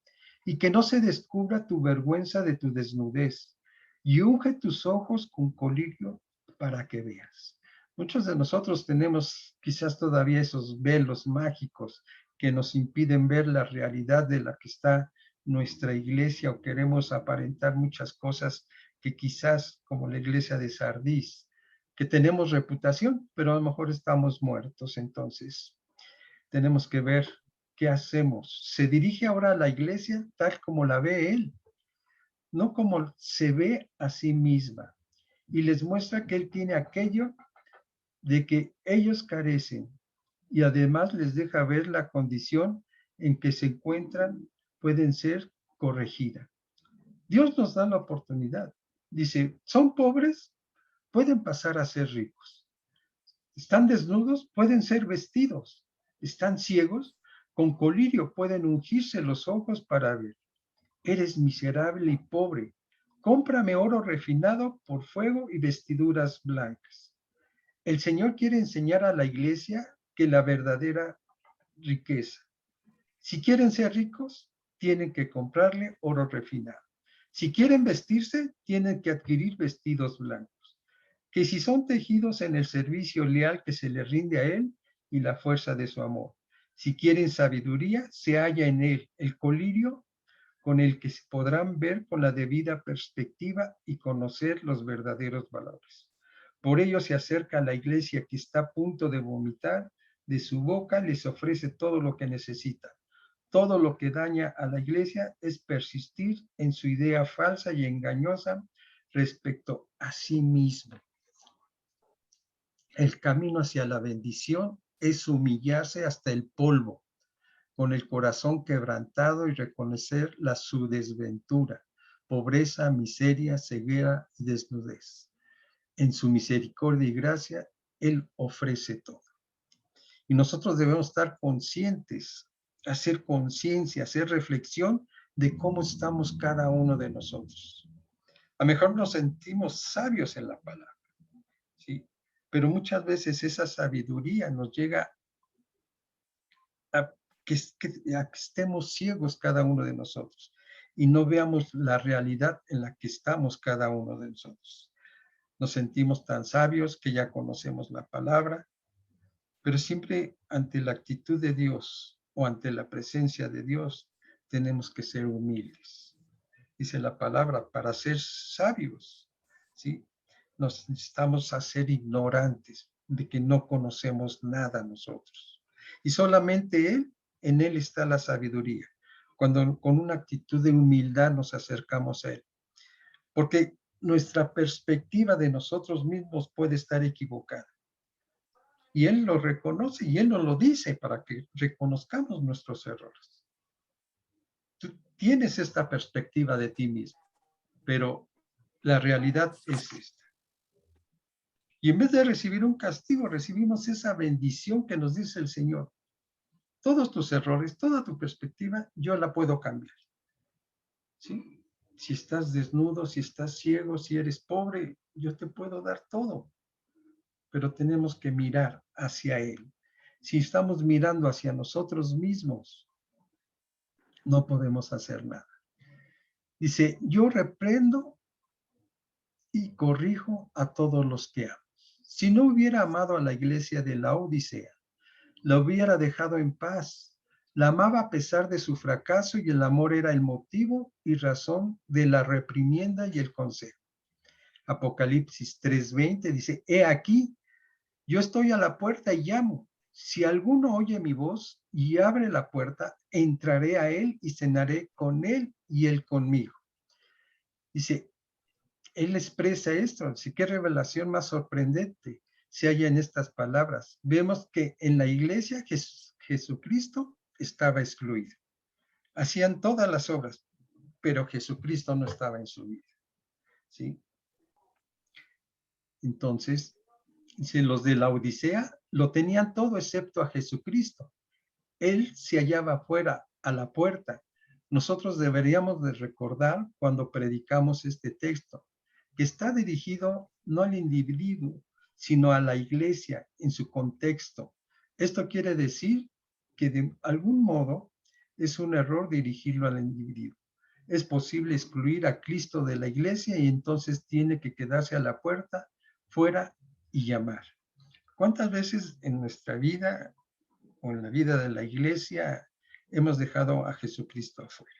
y que no se descubra tu vergüenza de tu desnudez, y unge tus ojos con colirio para que veas. Muchos de nosotros tenemos quizás todavía esos velos mágicos que nos impiden ver la realidad de la que está nuestra iglesia, o queremos aparentar muchas cosas que quizás, como la iglesia de Sardis, que tenemos reputación, pero a lo mejor estamos muertos. Entonces tenemos que ver qué hacemos. Se dirige ahora a la iglesia tal como la ve él, no como se ve a sí misma, y les muestra que él tiene aquello de que ellos carecen, y además les deja ver la condición en que se encuentran, pueden ser corregidas. Dios nos da la oportunidad. Dice: son pobres, pueden pasar a ser ricos. Están desnudos, pueden ser vestidos. Están ciegos, con colirio pueden ungirse los ojos para ver. Eres miserable y pobre. Cómprame oro refinado por fuego y vestiduras blancas. El Señor quiere enseñar a la iglesia que la verdadera riqueza. Si quieren ser ricos, tienen que comprarle oro refinado. Si quieren vestirse, tienen que adquirir vestidos blancos. que si son tejidos en el servicio leal que se le rinde a Él y la fuerza de su amor. Si quieren sabiduría, se halla en Él el colirio con el que podrán ver con la debida perspectiva y conocer los verdaderos valores. Por ello se acerca a la iglesia que está a punto de vomitar, de su boca les ofrece todo lo que necesita. Todo lo que daña a la iglesia es persistir en su idea falsa y engañosa respecto a sí mismo. El camino hacia la bendición es humillarse hasta el polvo, con el corazón quebrantado y reconocer su desventura, pobreza, miseria, ceguera y desnudez. En su misericordia y gracia, Él ofrece todo. Y nosotros debemos estar conscientes, hacer conciencia, hacer reflexión de cómo estamos cada uno de nosotros. A lo mejor nos sentimos sabios en la palabra, ¿sí? Pero muchas veces esa sabiduría nos llega a que estemos ciegos cada uno de nosotros y no veamos la realidad en la que estamos cada uno de nosotros. Nos sentimos tan sabios que ya conocemos la palabra, pero siempre ante la actitud de Dios o ante la presencia de Dios tenemos que ser humildes. Dice la palabra, para ser sabios, ¿sí? Nos necesitamos hacer ignorantes de que no conocemos nada nosotros. Y solamente Él, en Él está la sabiduría. Cuando con una actitud de humildad nos acercamos a Él. Porque nuestra perspectiva de nosotros mismos puede estar equivocada. Y Él lo reconoce y Él nos lo dice para que reconozcamos nuestros errores. Tú tienes esta perspectiva de ti mismo, pero la realidad es esta. Y en vez de recibir un castigo, recibimos esa bendición que nos dice el Señor. Todos tus errores, toda tu perspectiva, yo la puedo cambiar. ¿Sí? Si estás desnudo, si estás ciego, si eres pobre, yo te puedo dar todo. Pero tenemos que mirar hacia Él. Si estamos mirando hacia nosotros mismos, no podemos hacer nada. Dice, yo reprendo y corrijo a todos los que amo. Si no hubiera amado a la iglesia de la Odisea, la hubiera dejado en paz. La amaba a pesar de su fracaso y el amor era el motivo y razón de la reprimienda y el consejo. Apocalipsis 3:20 dice, he aquí, yo estoy a la puerta y llamo. Si alguno oye mi voz y abre la puerta, entraré a él y cenaré con él y él conmigo. Dice, él expresa esto. Así que revelación más sorprendente se halla en estas palabras. Vemos que en la iglesia Jesucristo estaba excluido. Hacían todas las obras, pero Jesucristo no estaba en su vida. ¿Sí? Entonces, dice, los de la Odisea lo tenían todo excepto a Jesucristo. Él se hallaba afuera, a la puerta. Nosotros deberíamos de recordar cuando predicamos este texto, que está dirigido no al individuo, sino a la iglesia en su contexto. Esto quiere decir que de algún modo es un error dirigirlo al individuo. Es posible excluir a Cristo de la iglesia y entonces tiene que quedarse a la puerta, fuera y llamar. ¿Cuántas veces en nuestra vida o en la vida de la iglesia hemos dejado a Jesucristo afuera?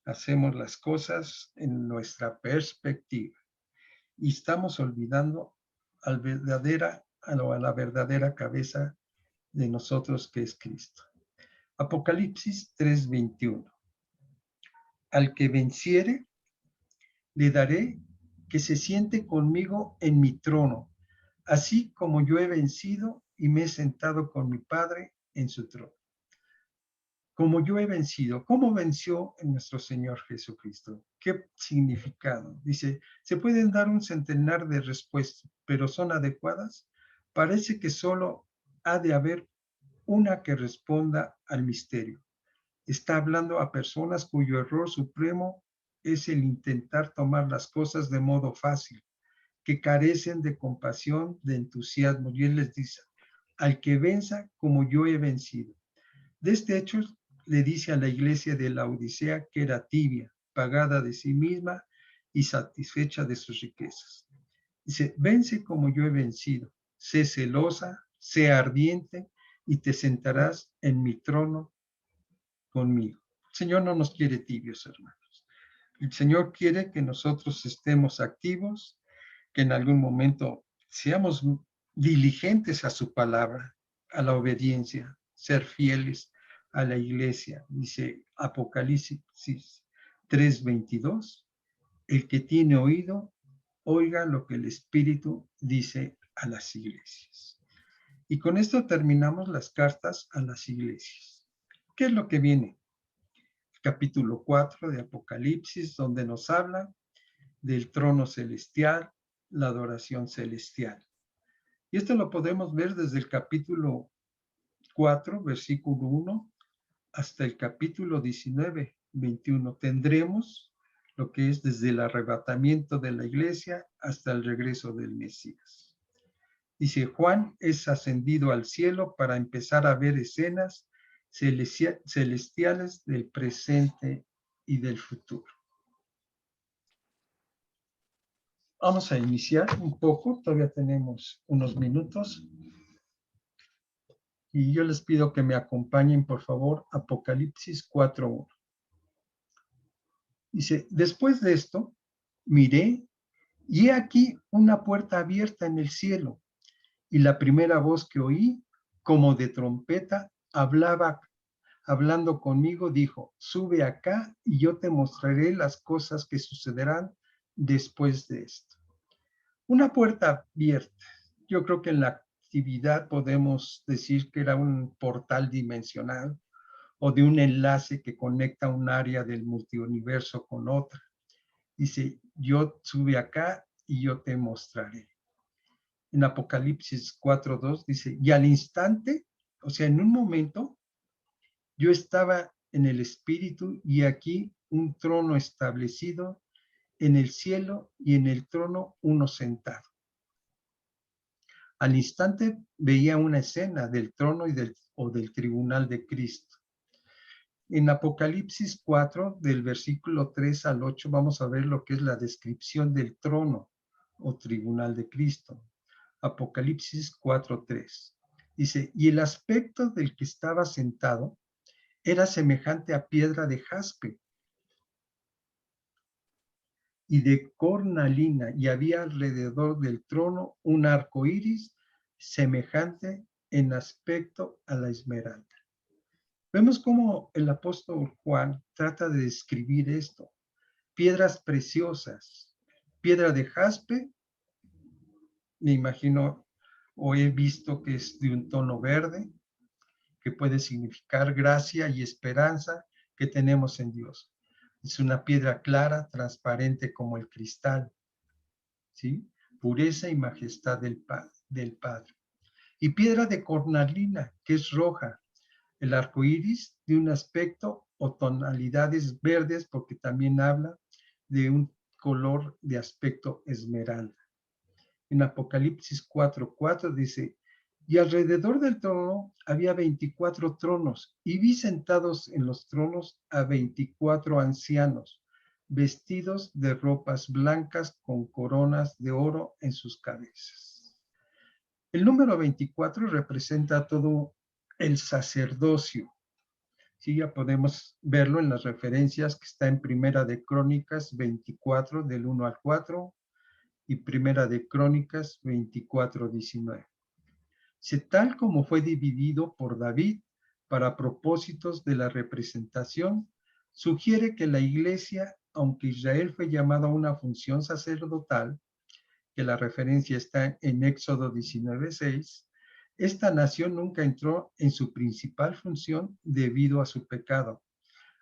Hacemos las cosas en nuestra perspectiva y estamos olvidando a la verdadera cabeza de nosotros, que es Cristo. Apocalipsis 3:21. Al que venciere, le daré que se siente conmigo en mi trono, así como yo he vencido y me he sentado con mi Padre en su trono. Como yo he vencido. ¿Cómo venció nuestro Señor Jesucristo? ¿Qué significado? Dice, se pueden dar un centenar de respuestas, pero ¿son adecuadas? Parece que solo ha de haber una que responda al misterio. Está hablando a personas cuyo error supremo es el intentar tomar las cosas de modo fácil, que carecen de compasión, de entusiasmo. Y Él les dice, al que venza como yo he vencido. De este hecho, le dice a la iglesia de la Odisea que era tibia, pagada de sí misma y satisfecha de sus riquezas. Dice, vence como yo he vencido. Sé celosa, sé ardiente y te sentarás en mi trono conmigo. El Señor no nos quiere tibios, hermanos. El Señor quiere que nosotros estemos activos, que en algún momento seamos diligentes a su palabra, a la obediencia, ser fieles a la iglesia. Dice Apocalipsis 3:22, el que tiene oído, oiga lo que el Espíritu dice a las iglesias. Y con esto terminamos las cartas a las iglesias. ¿Qué es lo que viene? Capítulo 4 de Apocalipsis, donde nos habla del trono celestial, la adoración celestial. Y esto lo podemos ver desde el capítulo 4, versículo 1, hasta el capítulo 19, 21. Tendremos lo que es desde el arrebatamiento de la iglesia hasta el regreso del Mesías. Dice, Juan es ascendido al cielo para empezar a ver escenas celestiales del presente y del futuro. Vamos a iniciar un poco, todavía tenemos unos minutos. Y yo les pido que me acompañen, por favor, Apocalipsis 4:1. Dice, después de esto, miré, y he aquí una puerta abierta en el cielo, y la primera voz que oí, como de trompeta, hablando conmigo, dijo, sube acá y yo te mostraré las cosas que sucederán después de esto. Una puerta abierta. Yo creo que en la actividad podemos decir que era un portal dimensional o de un enlace que conecta un área del multiuniverso con otra. Dice, yo sube acá y yo te mostraré. En Apocalipsis 4:2 dice, y al instante, o sea, en un momento, yo estaba en el Espíritu y aquí un trono establecido en el cielo y en el trono uno sentado. Al instante veía una escena del trono y del tribunal de Cristo. En Apocalipsis 4, del versículo 3 al 8, vamos a ver lo que es la descripción del trono o tribunal de Cristo. Apocalipsis 4:3. Dice, y el aspecto del que estaba sentado era semejante a piedra de jaspe y de cornalina, y había alrededor del trono un arco iris semejante en aspecto a la esmeralda. Vemos cómo el apóstol Juan trata de describir esto. Piedras preciosas, piedra de jaspe, me imagino o he visto que es de un tono verde, que puede significar gracia y esperanza que tenemos en Dios. Es una piedra clara, transparente como el cristal, ¿sí? Pureza y majestad del Padre. Y piedra de cornalina, que es roja. El arco iris de un aspecto o tonalidades verdes, porque también habla de un color de aspecto esmeralda. En Apocalipsis 4:4 dice, y alrededor del trono había 24 tronos, y vi sentados en los tronos a 24 ancianos, vestidos de ropas blancas con coronas de oro en sus cabezas. El número 24 representa todo el sacerdocio. Sí, ya podemos verlo en las referencias que está en Primera de Crónicas 24, del 1 al 4, y Primera de Crónicas 24:19. Tal como fue dividido por David para propósitos de la representación, sugiere que la iglesia, aunque Israel fue llamado a una función sacerdotal, que la referencia está en Éxodo 19:6, esta nación nunca entró en su principal función debido a su pecado.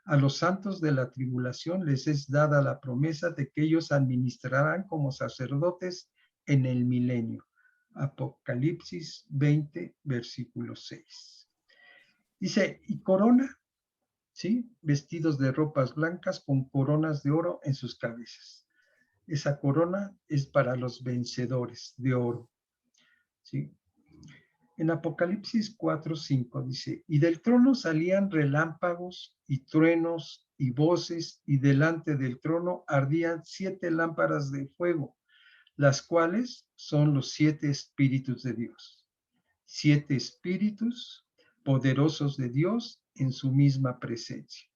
A los santos de la tribulación les es dada la promesa de que ellos administrarán como sacerdotes en el milenio. Apocalipsis 20, versículo 6. Dice, y corona, ¿sí? Vestidos de ropas blancas con coronas de oro en sus cabezas. Esa corona es para los vencedores de oro, ¿sí? En Apocalipsis 4:5 dice, y del trono salían relámpagos y truenos y voces, y delante del trono ardían 7 lámparas de fuego, las cuales son los 7 espíritus de Dios. 7 espíritus poderosos de Dios en su misma presencia.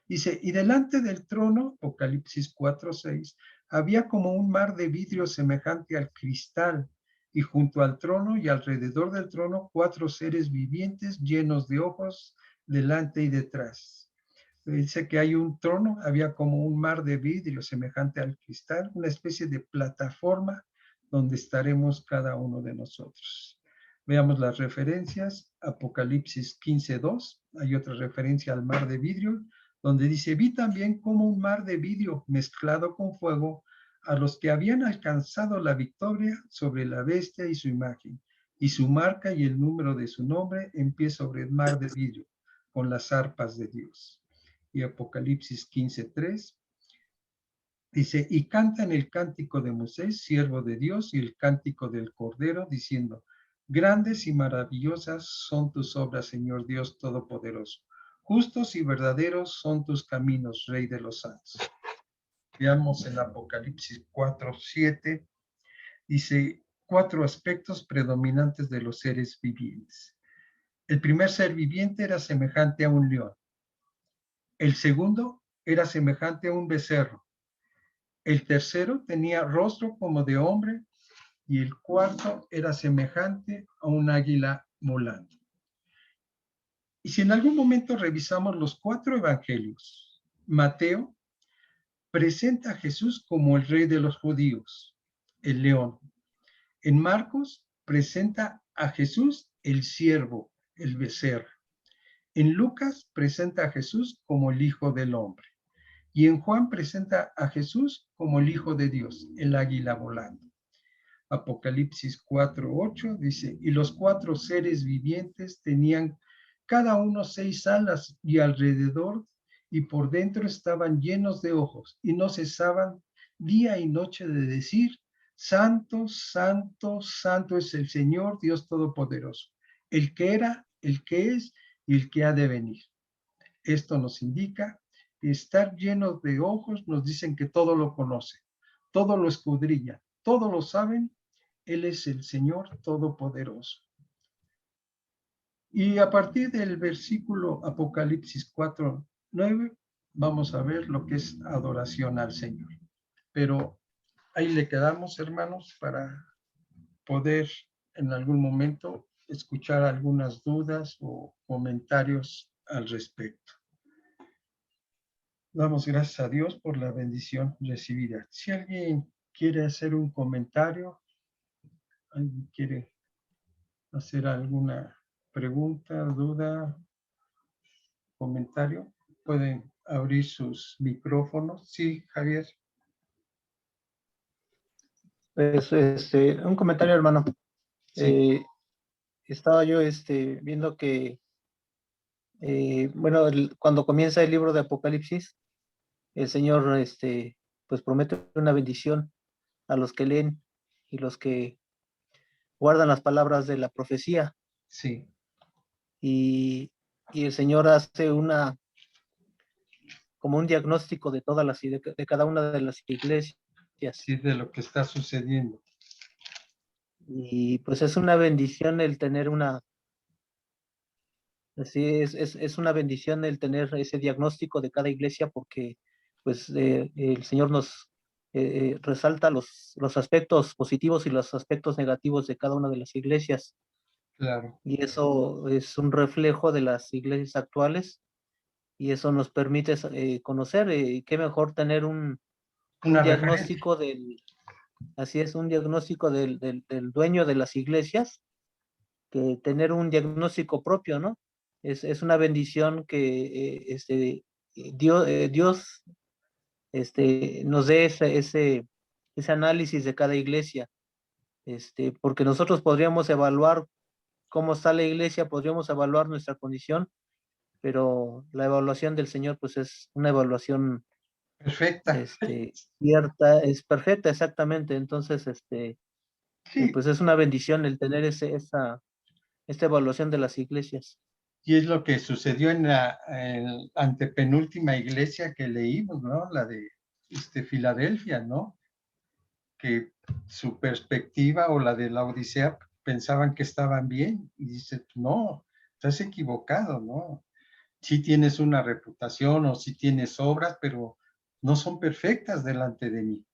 Dice, y delante del trono, Apocalipsis 4:6, había como un mar de vidrio semejante al cristal, y junto al trono y alrededor del trono 4 seres vivientes llenos de ojos delante y detrás. Dice que hay un trono, había como un mar de vidrio semejante al cristal, una especie de plataforma donde estaremos cada uno de nosotros. Veamos las referencias. Apocalipsis 15:2, hay otra referencia al mar de vidrio, donde dice, vi también como un mar de vidrio mezclado con fuego a los que habían alcanzado la victoria sobre la bestia y su imagen, y su marca y el número de su nombre en pie sobre el mar de vidrio, con las arpas de Dios. Y Apocalipsis 15:3 dice, y cantan el cántico de Moisés, siervo de Dios, y el cántico del Cordero, diciendo, grandes y maravillosas son tus obras, Señor Dios Todopoderoso. Justos y verdaderos son tus caminos, Rey de los santos. Veamos en Apocalipsis 4:7, dice 4 aspectos predominantes de los seres vivientes. El primer ser viviente era semejante a un león. El segundo era semejante a un becerro. El tercero tenía rostro como de hombre y el cuarto era semejante a un águila volando. Y si en algún momento revisamos los 4 evangelios, Mateo presenta a Jesús como el rey de los judíos, el león. En Marcos presenta a Jesús el siervo, el becerro. En Lucas presenta a Jesús como el Hijo del Hombre. Y en Juan presenta a Jesús como el Hijo de Dios, el águila volando. Apocalipsis 4:8 dice, y los 4 seres vivientes tenían cada uno 6 alas y alrededor y por dentro estaban llenos de ojos y no cesaban día y noche de decir, santo, santo, santo es el Señor Dios Todopoderoso, el que era, el que es y el que ha de venir. Esto nos indica que estar llenos de ojos nos dicen que todo lo conoce, todo lo escudriña, todo lo saben. Él es el Señor Todopoderoso. Y a partir del versículo Apocalipsis 4:9, vamos a ver lo que es adoración al Señor. Pero ahí le quedamos, hermanos, para poder en algún momento escuchar algunas dudas o comentarios al respecto. Damos gracias a Dios por la bendición recibida. Si alguien quiere hacer un comentario, alguien quiere hacer alguna pregunta, duda, comentario, pueden abrir sus micrófonos. Sí, Javier. Pues, un comentario, hermano. Sí. Estaba yo, viendo que, bueno, cuando comienza el libro de Apocalipsis, el Señor, pues promete una bendición a los que leen y los que guardan las palabras de la profecía. Sí. Y el Señor hace como un diagnóstico de todas las, de cada una de las iglesias. Sí, de lo que está sucediendo. Y pues es una bendición el tener así es una bendición el tener ese diagnóstico de cada iglesia porque pues el Señor nos resalta los aspectos positivos y los aspectos negativos de cada una de las iglesias. Claro. Y eso es un reflejo de las iglesias actuales y eso nos permite conocer qué mejor tener un diagnóstico un diagnóstico del dueño de las iglesias que tener un diagnóstico propio, ¿no? Es una bendición que Dios nos dé ese análisis de cada iglesia, porque nosotros podríamos evaluar cómo está la iglesia, podríamos evaluar nuestra condición, pero la evaluación del Señor pues es una evaluación perfecta. Cierta, es perfecta, exactamente. Entonces, Sí. pues es una bendición el tener esta evaluación de las iglesias. Y es lo que sucedió en la antepenúltima iglesia que leímos, ¿no? La de Filadelfia, ¿no? que su perspectiva o la de la Odisea pensaban que estaban bien. Y dice, no, estás equivocado, ¿no? Sí tienes una reputación o sí tienes obras, pero no son perfectas delante de mí.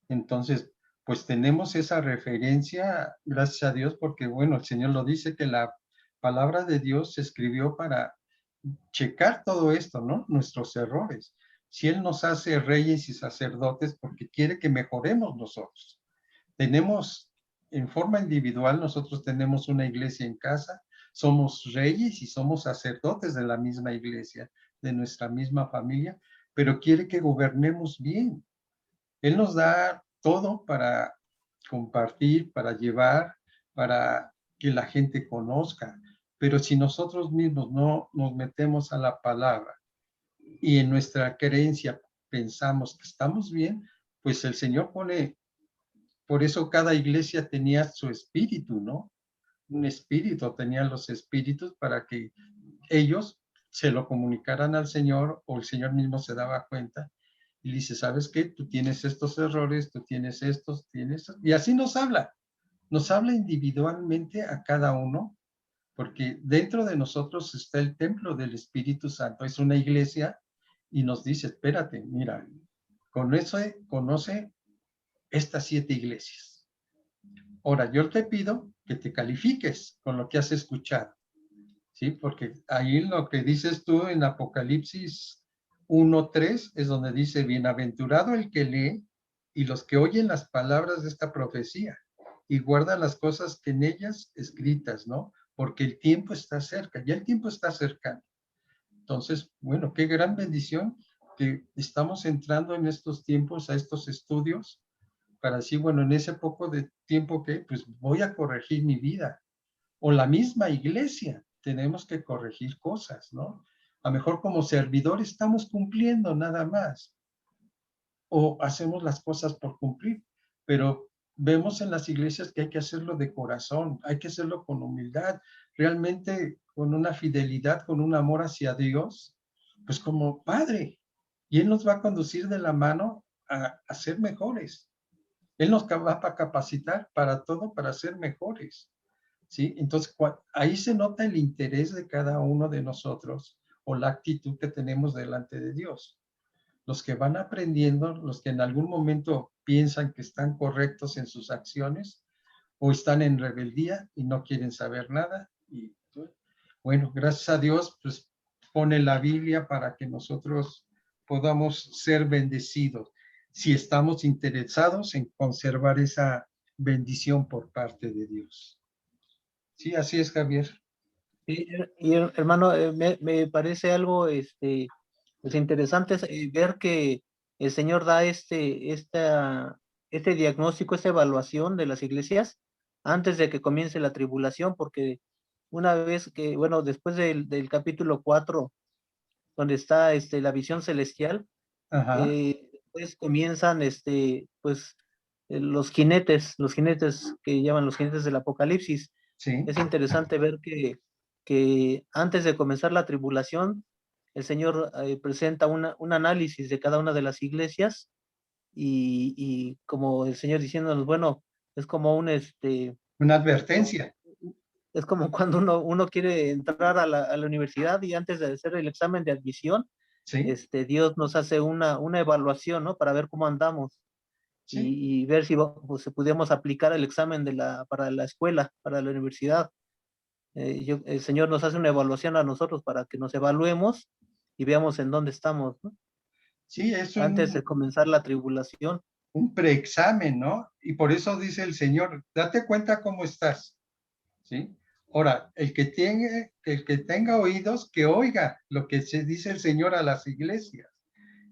Entonces, pues tenemos esa referencia, gracias a Dios, porque bueno, el Señor lo dice, que la palabra de Dios se escribió para checar todo esto, ¿no? Nuestros errores. Si Él nos hace reyes y sacerdotes porque quiere que mejoremos nosotros. Tenemos, en forma individual, nosotros tenemos una iglesia en casa, somos reyes y somos sacerdotes de la misma iglesia, de nuestra misma familia, pero quiere que gobernemos bien. Él nos da todo para compartir, para llevar, para que la gente conozca. Pero si nosotros mismos no nos metemos a la palabra y en nuestra creencia pensamos que estamos bien, pues el Señor pone, por eso cada iglesia tenía su espíritu, ¿no? Un espíritu, tenían los espíritus para que ellos se lo comunicaran al Señor o el Señor mismo se daba cuenta y dice, ¿sabes qué? Tú tienes estos errores, tú tienes estos, y así nos habla individualmente a cada uno, porque dentro de nosotros está el templo del Espíritu Santo, es una iglesia y nos dice, espérate, mira, conoce estas 7 iglesias. Ahora, yo te pido que te califiques con lo que has escuchado, ¿sí? Porque ahí lo que dices tú en Apocalipsis 1:3 es donde dice, bienaventurado el que lee y los que oyen las palabras de esta profecía y guardan las cosas que en ellas escritas, ¿no? Porque el tiempo está cerca, ya el tiempo está cercano. Entonces, bueno, qué gran bendición que estamos entrando en estos tiempos a estos estudios para decir, bueno, en ese poco de tiempo que, pues voy a corregir mi vida. O la misma iglesia, tenemos que corregir cosas, ¿no? A lo mejor como servidor estamos cumpliendo nada más. O hacemos las cosas por cumplir, pero vemos en las iglesias que hay que hacerlo de corazón, hay que hacerlo con humildad, realmente con una fidelidad, con un amor hacia Dios, pues como Padre. Y Él nos va a conducir de la mano a ser mejores. Él nos va a capacitar para todo, para ser mejores, ¿sí? Entonces, ahí se nota el interés de cada uno de nosotros o la actitud que tenemos delante de Dios. Los que van aprendiendo, los que en algún momento piensan que están correctos en sus acciones o están en rebeldía y no quieren saber nada. Y bueno, gracias a Dios, pues pone la Biblia para que nosotros podamos ser bendecidos si estamos interesados en conservar esa bendición por parte de Dios. Sí, así es, Javier. Y hermano, me parece algo pues interesante ver que el Señor da este diagnóstico, esta evaluación de las iglesias antes de que comience la tribulación, porque una vez que, bueno, después del capítulo 4, donde está la visión celestial, pues comienzan pues los jinetes que llaman los jinetes del Apocalipsis. Sí. Es interesante ver que antes de comenzar la tribulación, el Señor presenta un análisis de cada una de las iglesias y como el Señor diciéndonos, bueno, es como una advertencia. Es como cuando uno quiere entrar a la universidad y antes de hacer el examen de admisión, ¿sí? Dios nos hace una evaluación, ¿no? Para ver cómo andamos. ¿sí? Y ver si pues, pudiéramos aplicar el examen para la escuela, para la universidad. El Señor nos hace una evaluación a nosotros para que nos evaluemos y veamos en dónde estamos, ¿no? Sí, es antes de comenzar la tribulación. Un preexamen, ¿no? Y por eso dice el Señor, date cuenta cómo estás, ¿sí? Ahora, el que tenga oídos, que oiga lo que se dice el Señor a las iglesias.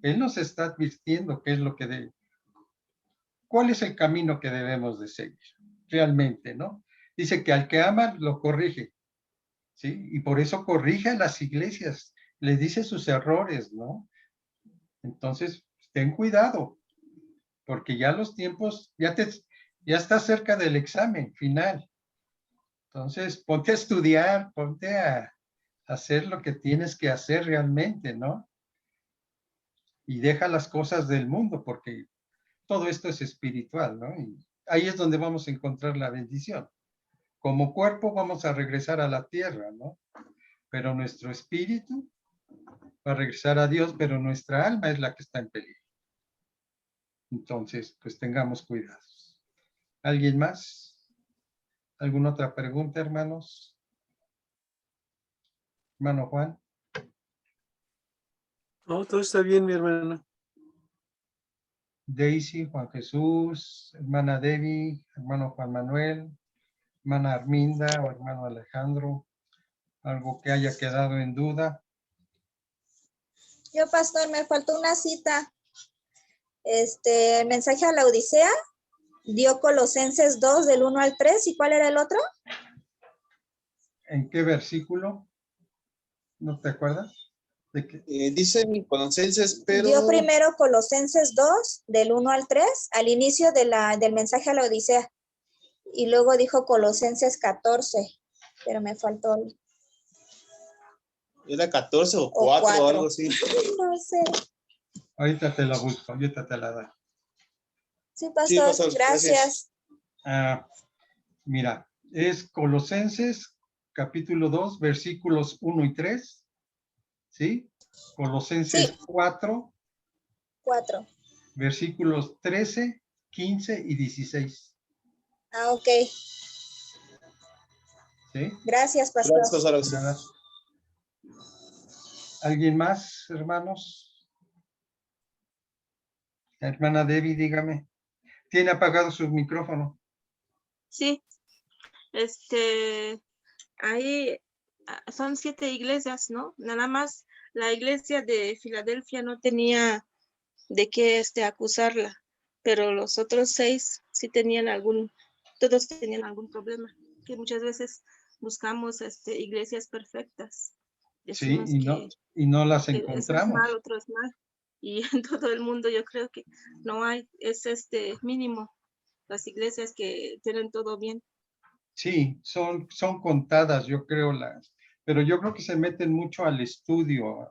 Él nos está advirtiendo qué es lo que cuál es el camino que debemos de seguir, realmente, ¿no? Dice que al que ama lo corrige, ¿sí? Y por eso corrige a las iglesias, les dice sus errores, ¿no? Entonces, ten cuidado, porque ya los tiempos, ya está cerca del examen final. Entonces, ponte a estudiar, ponte a hacer lo que tienes que hacer realmente, ¿no? Y deja las cosas del mundo, porque todo esto es espiritual, ¿no? Y ahí es donde vamos a encontrar la bendición. Como cuerpo vamos a regresar a la tierra, ¿no? Pero nuestro espíritu va a regresar a Dios, pero nuestra alma es la que está en peligro. Entonces, pues tengamos cuidado. ¿Alguien más? ¿Alguna otra pregunta, hermanos? Hermano Juan. No, todo está bien, mi hermano. Daisy, Juan Jesús, hermana Debbie, hermano Juan Manuel, hermana Arminda o hermano Alejandro. Algo que haya quedado en duda. Yo, pastor, me faltó una cita. El mensaje a la Odisea dio Colosenses 2 del 1 al 3. ¿Y cuál era el otro? ¿En qué versículo? ¿No te acuerdas? ¿De qué? Dice Colosenses, pero... Dio primero Colosenses 2 del 1 al 3 al inicio del mensaje a la Odisea. Y luego dijo Colosenses 14, pero me faltó. Era 14 o 4 o algo así. No sé. Ahorita te la busco, ahorita te la doy. Sí, pastor, Sí, pastor, gracias. Mira, es Colosenses capítulo 2, versículos 1 y 3. ¿Sí? Colosenses Sí. 4, 4. versículos 13, 15 y 16. Ah, ok. ¿Sí? Gracias, pastor. Gracias, pastor. Nada. ¿Alguien más, hermanos? La hermana Debbie, dígame. ¿Tiene apagado su micrófono? Sí, ahí son 7 iglesias, ¿no? Nada más la iglesia de Filadelfia no tenía de qué acusarla, pero los otros 6 sí tenían todos tenían algún problema, que muchas veces buscamos iglesias perfectas. Sí, Decimos y no las que eso es encontramos. mal, otro es mal, y en todo el mundo yo creo que no hay, es mínimo las iglesias que tienen todo bien. Sí, son contadas, yo creo, pero yo creo que se meten mucho al estudio,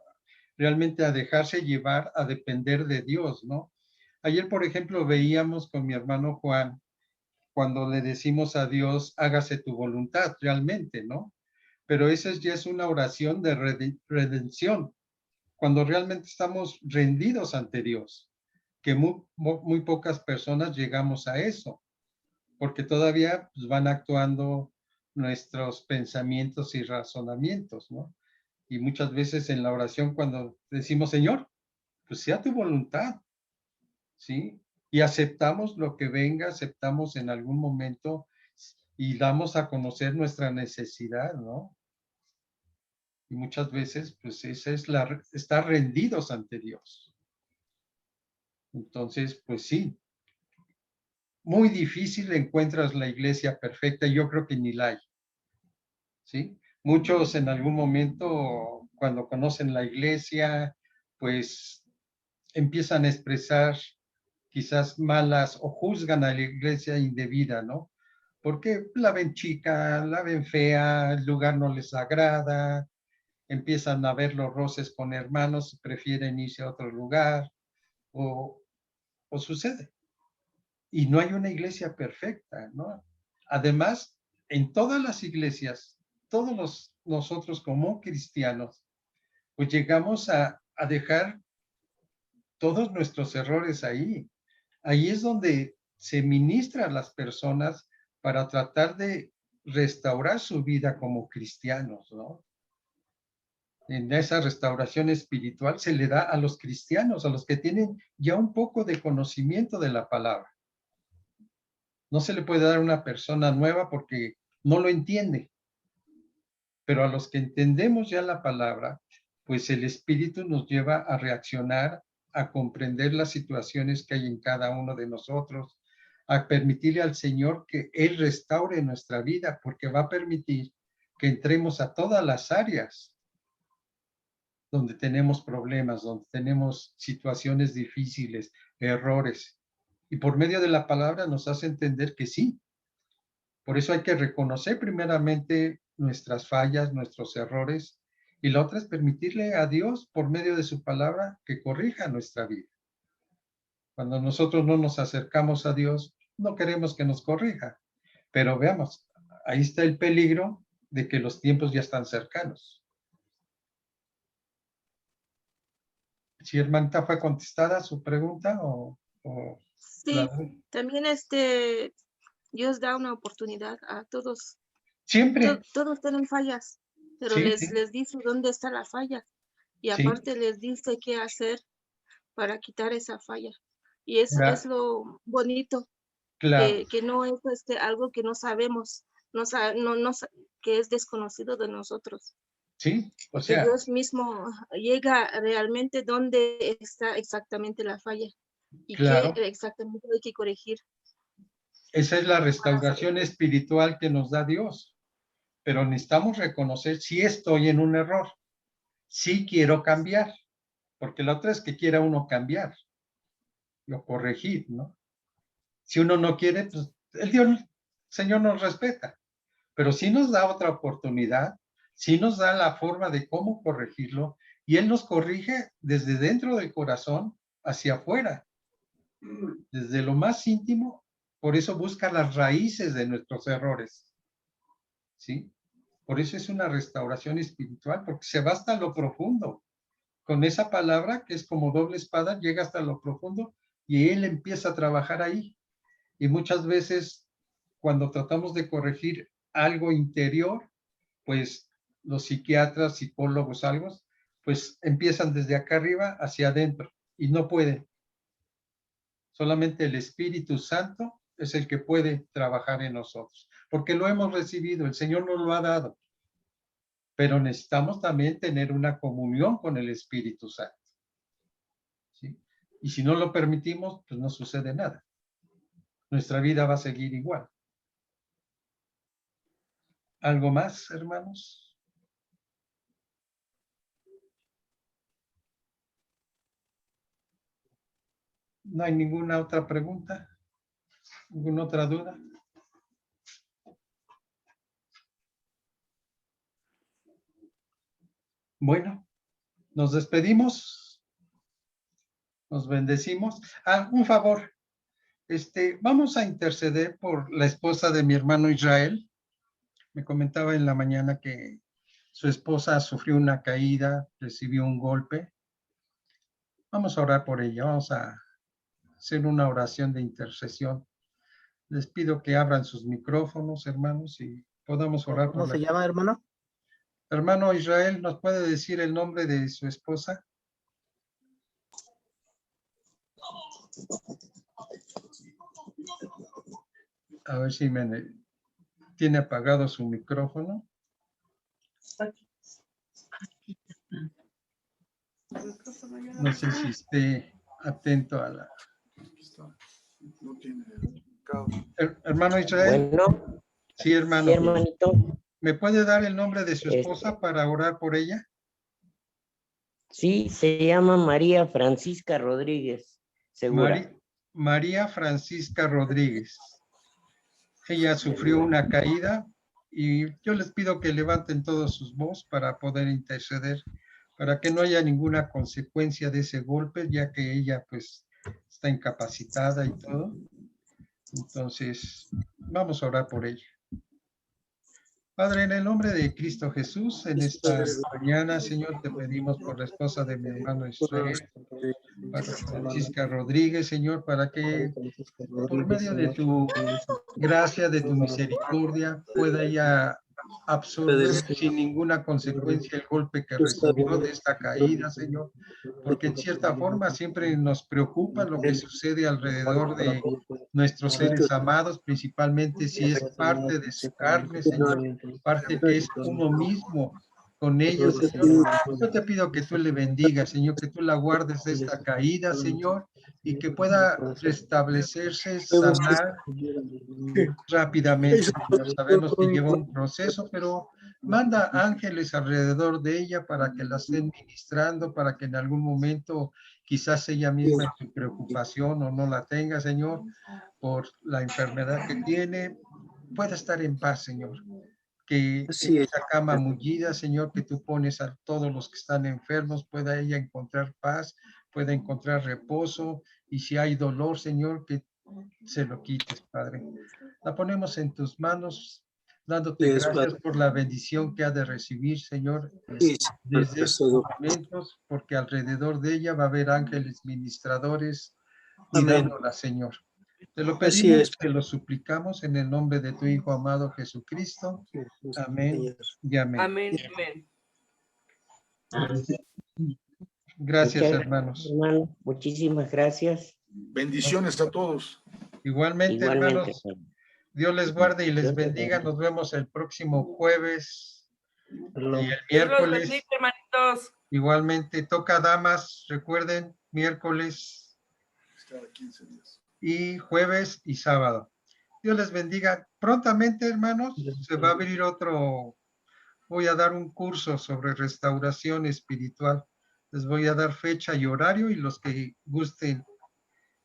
realmente a dejarse llevar, a depender de Dios, ¿no? Ayer, por ejemplo, veíamos con mi hermano Juan, cuando le decimos a Dios, hágase tu voluntad, realmente, ¿no? Pero esa ya es una oración de redención, cuando realmente estamos rendidos ante Dios, que muy pocas personas llegamos a eso, porque todavía pues, van actuando nuestros pensamientos y razonamientos, ¿no? Y muchas veces en la oración cuando decimos, Señor, pues sea tu voluntad, ¿sí? Y aceptamos lo que venga, aceptamos en algún momento y damos a conocer nuestra necesidad, ¿no? Y muchas veces, pues esa es estar rendidos ante Dios. Entonces, pues sí, muy difícil encuentras la iglesia perfecta, yo creo que ni la hay, ¿sí? Muchos en algún momento, cuando conocen la iglesia, pues empiezan a expresar quizás malas o juzgan a la iglesia indebida, ¿no? Porque la ven chica, la ven fea, el lugar no les agrada, empiezan a ver los roces con hermanos y prefieren irse a otro lugar, o sucede. Y no hay una iglesia perfecta, ¿no? Además, en todas las iglesias, todos nosotros como cristianos, pues llegamos a dejar todos nuestros errores ahí. Ahí es donde se ministra a las personas para tratar de restaurar su vida como cristianos, ¿no? En esa restauración espiritual se le da a los cristianos, a los que tienen ya un poco de conocimiento de la palabra. No se le puede dar a una persona nueva porque no lo entiende. Pero a los que entendemos ya la palabra, pues el Espíritu nos lleva a reaccionar, a comprender las situaciones que hay en cada uno de nosotros, a permitirle al Señor que Él restaure nuestra vida, porque va a permitir que entremos a todas las áreas donde tenemos problemas, donde tenemos situaciones difíciles, errores. Y por medio de la palabra nos hace entender que sí. Por eso hay que reconocer primeramente nuestras fallas, nuestros errores, y la otra es permitirle a Dios, por medio de su palabra, que corrija nuestra vida. Cuando nosotros no nos acercamos a Dios, no queremos que nos corrija. Pero veamos, ahí está el peligro de que los tiempos ya están cercanos. ¿Si hermanita fue contestada su pregunta o Sí, también Dios da una oportunidad a todos. Siempre. Todos tienen fallas, pero Sí, les dice dónde está la falla y Sí. aparte les dice qué hacer para quitar esa falla. Y es lo bonito, Claro. que no es algo que no sabemos, que es desconocido de nosotros. Sí, o Que sea, Dios mismo llega realmente donde está exactamente la falla y claro. qué exactamente hay que corregir. Esa es la restauración espiritual que nos da Dios. Pero necesitamos reconocer si estoy en un error, si quiero cambiar, porque la otra es que quiera uno cambiar o corregir, ¿no? Si uno no quiere, pues el Señor nos respeta, pero sí nos da otra oportunidad, sí nos da la forma de cómo corregirlo, y Él nos corrige desde dentro del corazón hacia afuera, desde lo más íntimo. Por eso busca las raíces de nuestros errores, ¿sí? Por eso es una restauración espiritual, porque se va hasta lo profundo. Con esa palabra, que es como doble espada, llega hasta lo profundo y Él empieza a trabajar ahí. Y muchas veces, cuando tratamos de corregir algo interior, pues los psiquiatras, psicólogos, algo, pues empiezan desde acá arriba hacia adentro y no pueden. Solamente el Espíritu Santo es el que puede trabajar en nosotros, porque lo hemos recibido, el Señor nos lo ha dado. Pero necesitamos también tener una comunión con el Espíritu Santo, ¿sí? Y si no lo permitimos, pues no sucede nada. Nuestra vida va a seguir igual. ¿Algo más, hermanos? ¿No hay ninguna otra pregunta? ¿Ninguna otra duda? Bueno, nos despedimos. Nos bendecimos. Un favor. Vamos a interceder por la esposa de mi hermano Israel. Me comentaba en la mañana que su esposa sufrió una caída, recibió un golpe. Vamos a orar por ella, vamos a hacer una oración de intercesión. Les pido que abran sus micrófonos, hermanos, y podamos orar. ¿Cómo se llama, hermano? Hermano Israel, ¿nos puede decir el nombre de su esposa? A ver si tiene apagado su micrófono. No sé si esté atento a la... Hermano Israel. Bueno. Sí, hermano. Sí, hermanito. ¿Me puede dar el nombre de su esposa para orar por ella? Sí, se llama María Francisca Rodríguez Segura. María Francisca Rodríguez. Ella sufrió una caída y yo les pido que levanten todos sus voces para poder interceder, para que no haya ninguna consecuencia de ese golpe, ya que ella pues está incapacitada y todo. Entonces, vamos a orar por ella. Padre, en el nombre de Cristo Jesús, en esta mañana, Señor, te pedimos por la esposa de mi hermano Israel, para Francisca Rodríguez, Señor, para que por medio de tu gracia, de tu misericordia, pueda ella absorber sin ninguna consecuencia el golpe que recibió de esta caída, Señor, porque en cierta forma siempre nos preocupa lo que sucede alrededor de nuestros seres amados, principalmente si es parte de su carne, Señor, parte que es uno mismo con ellos, Señor. Yo te pido que tú le bendigas, Señor, que tú la guardes de esta caída, Señor, y que pueda restablecerse, sanar rápidamente. Sabemos que lleva un proceso, pero manda ángeles alrededor de ella para que la estén ministrando, para que en algún momento quizás ella misma en su preocupación o no la tenga, Señor, por la enfermedad que tiene, pueda estar en paz, Señor. Que en esa cama mullida, Señor, que tú pones a todos los que están enfermos, pueda ella encontrar paz, pueda encontrar reposo y si hay dolor, Señor, que se lo quites, Padre. La ponemos en tus manos, dándote gracias por la bendición que ha de recibir, Señor, desde estos momentos, porque alrededor de ella va a haber ángeles ministradores cuidándola, Señor. Te lo pedimos, te lo suplicamos en el nombre de tu Hijo amado Jesucristo. Amén y amén. Amén, amén. Gracias, Muchas hermanos. gracias, hermano. Muchísimas gracias. Bendiciones a todos. Igualmente, hermanos. Dios les guarde y les bendiga. Nos vemos el próximo jueves y el Dios los miércoles. bendiga, hermanitos. Igualmente, toca damas, recuerden, miércoles Cada 15 días. y jueves y sábado. Dios les bendiga. Prontamente, hermanos, se va a abrir otro. Voy a dar un curso sobre restauración espiritual. Les voy a dar fecha y horario y los que gusten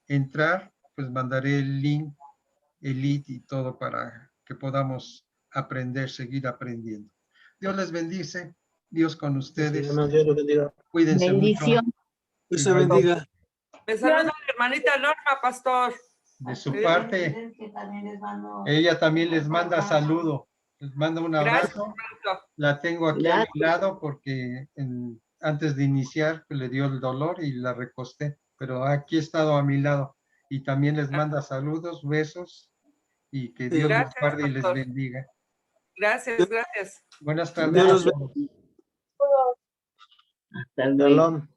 entrar, pues mandaré el link, el lead y todo para que podamos aprender, seguir aprendiendo. Dios les bendice. Dios con ustedes. Dios los bendiga. Cuídense Bendición. mucho. Dios te bendiga. Me saluda la hermanita Norma, pastor. De su parte, ella también les manda saludo. Les manda un Gracias, abrazo. hermanito. La tengo aquí a mi lado porque antes de iniciar pues, le dio el dolor y la recosté. Pero aquí he estado a mi lado. Y también les manda saludos, besos y que Dios los Gracias, guarde y les pastor. bendiga. Gracias, gracias. Buenas tardes. Dios los a todos. Hasta luego. Shalom.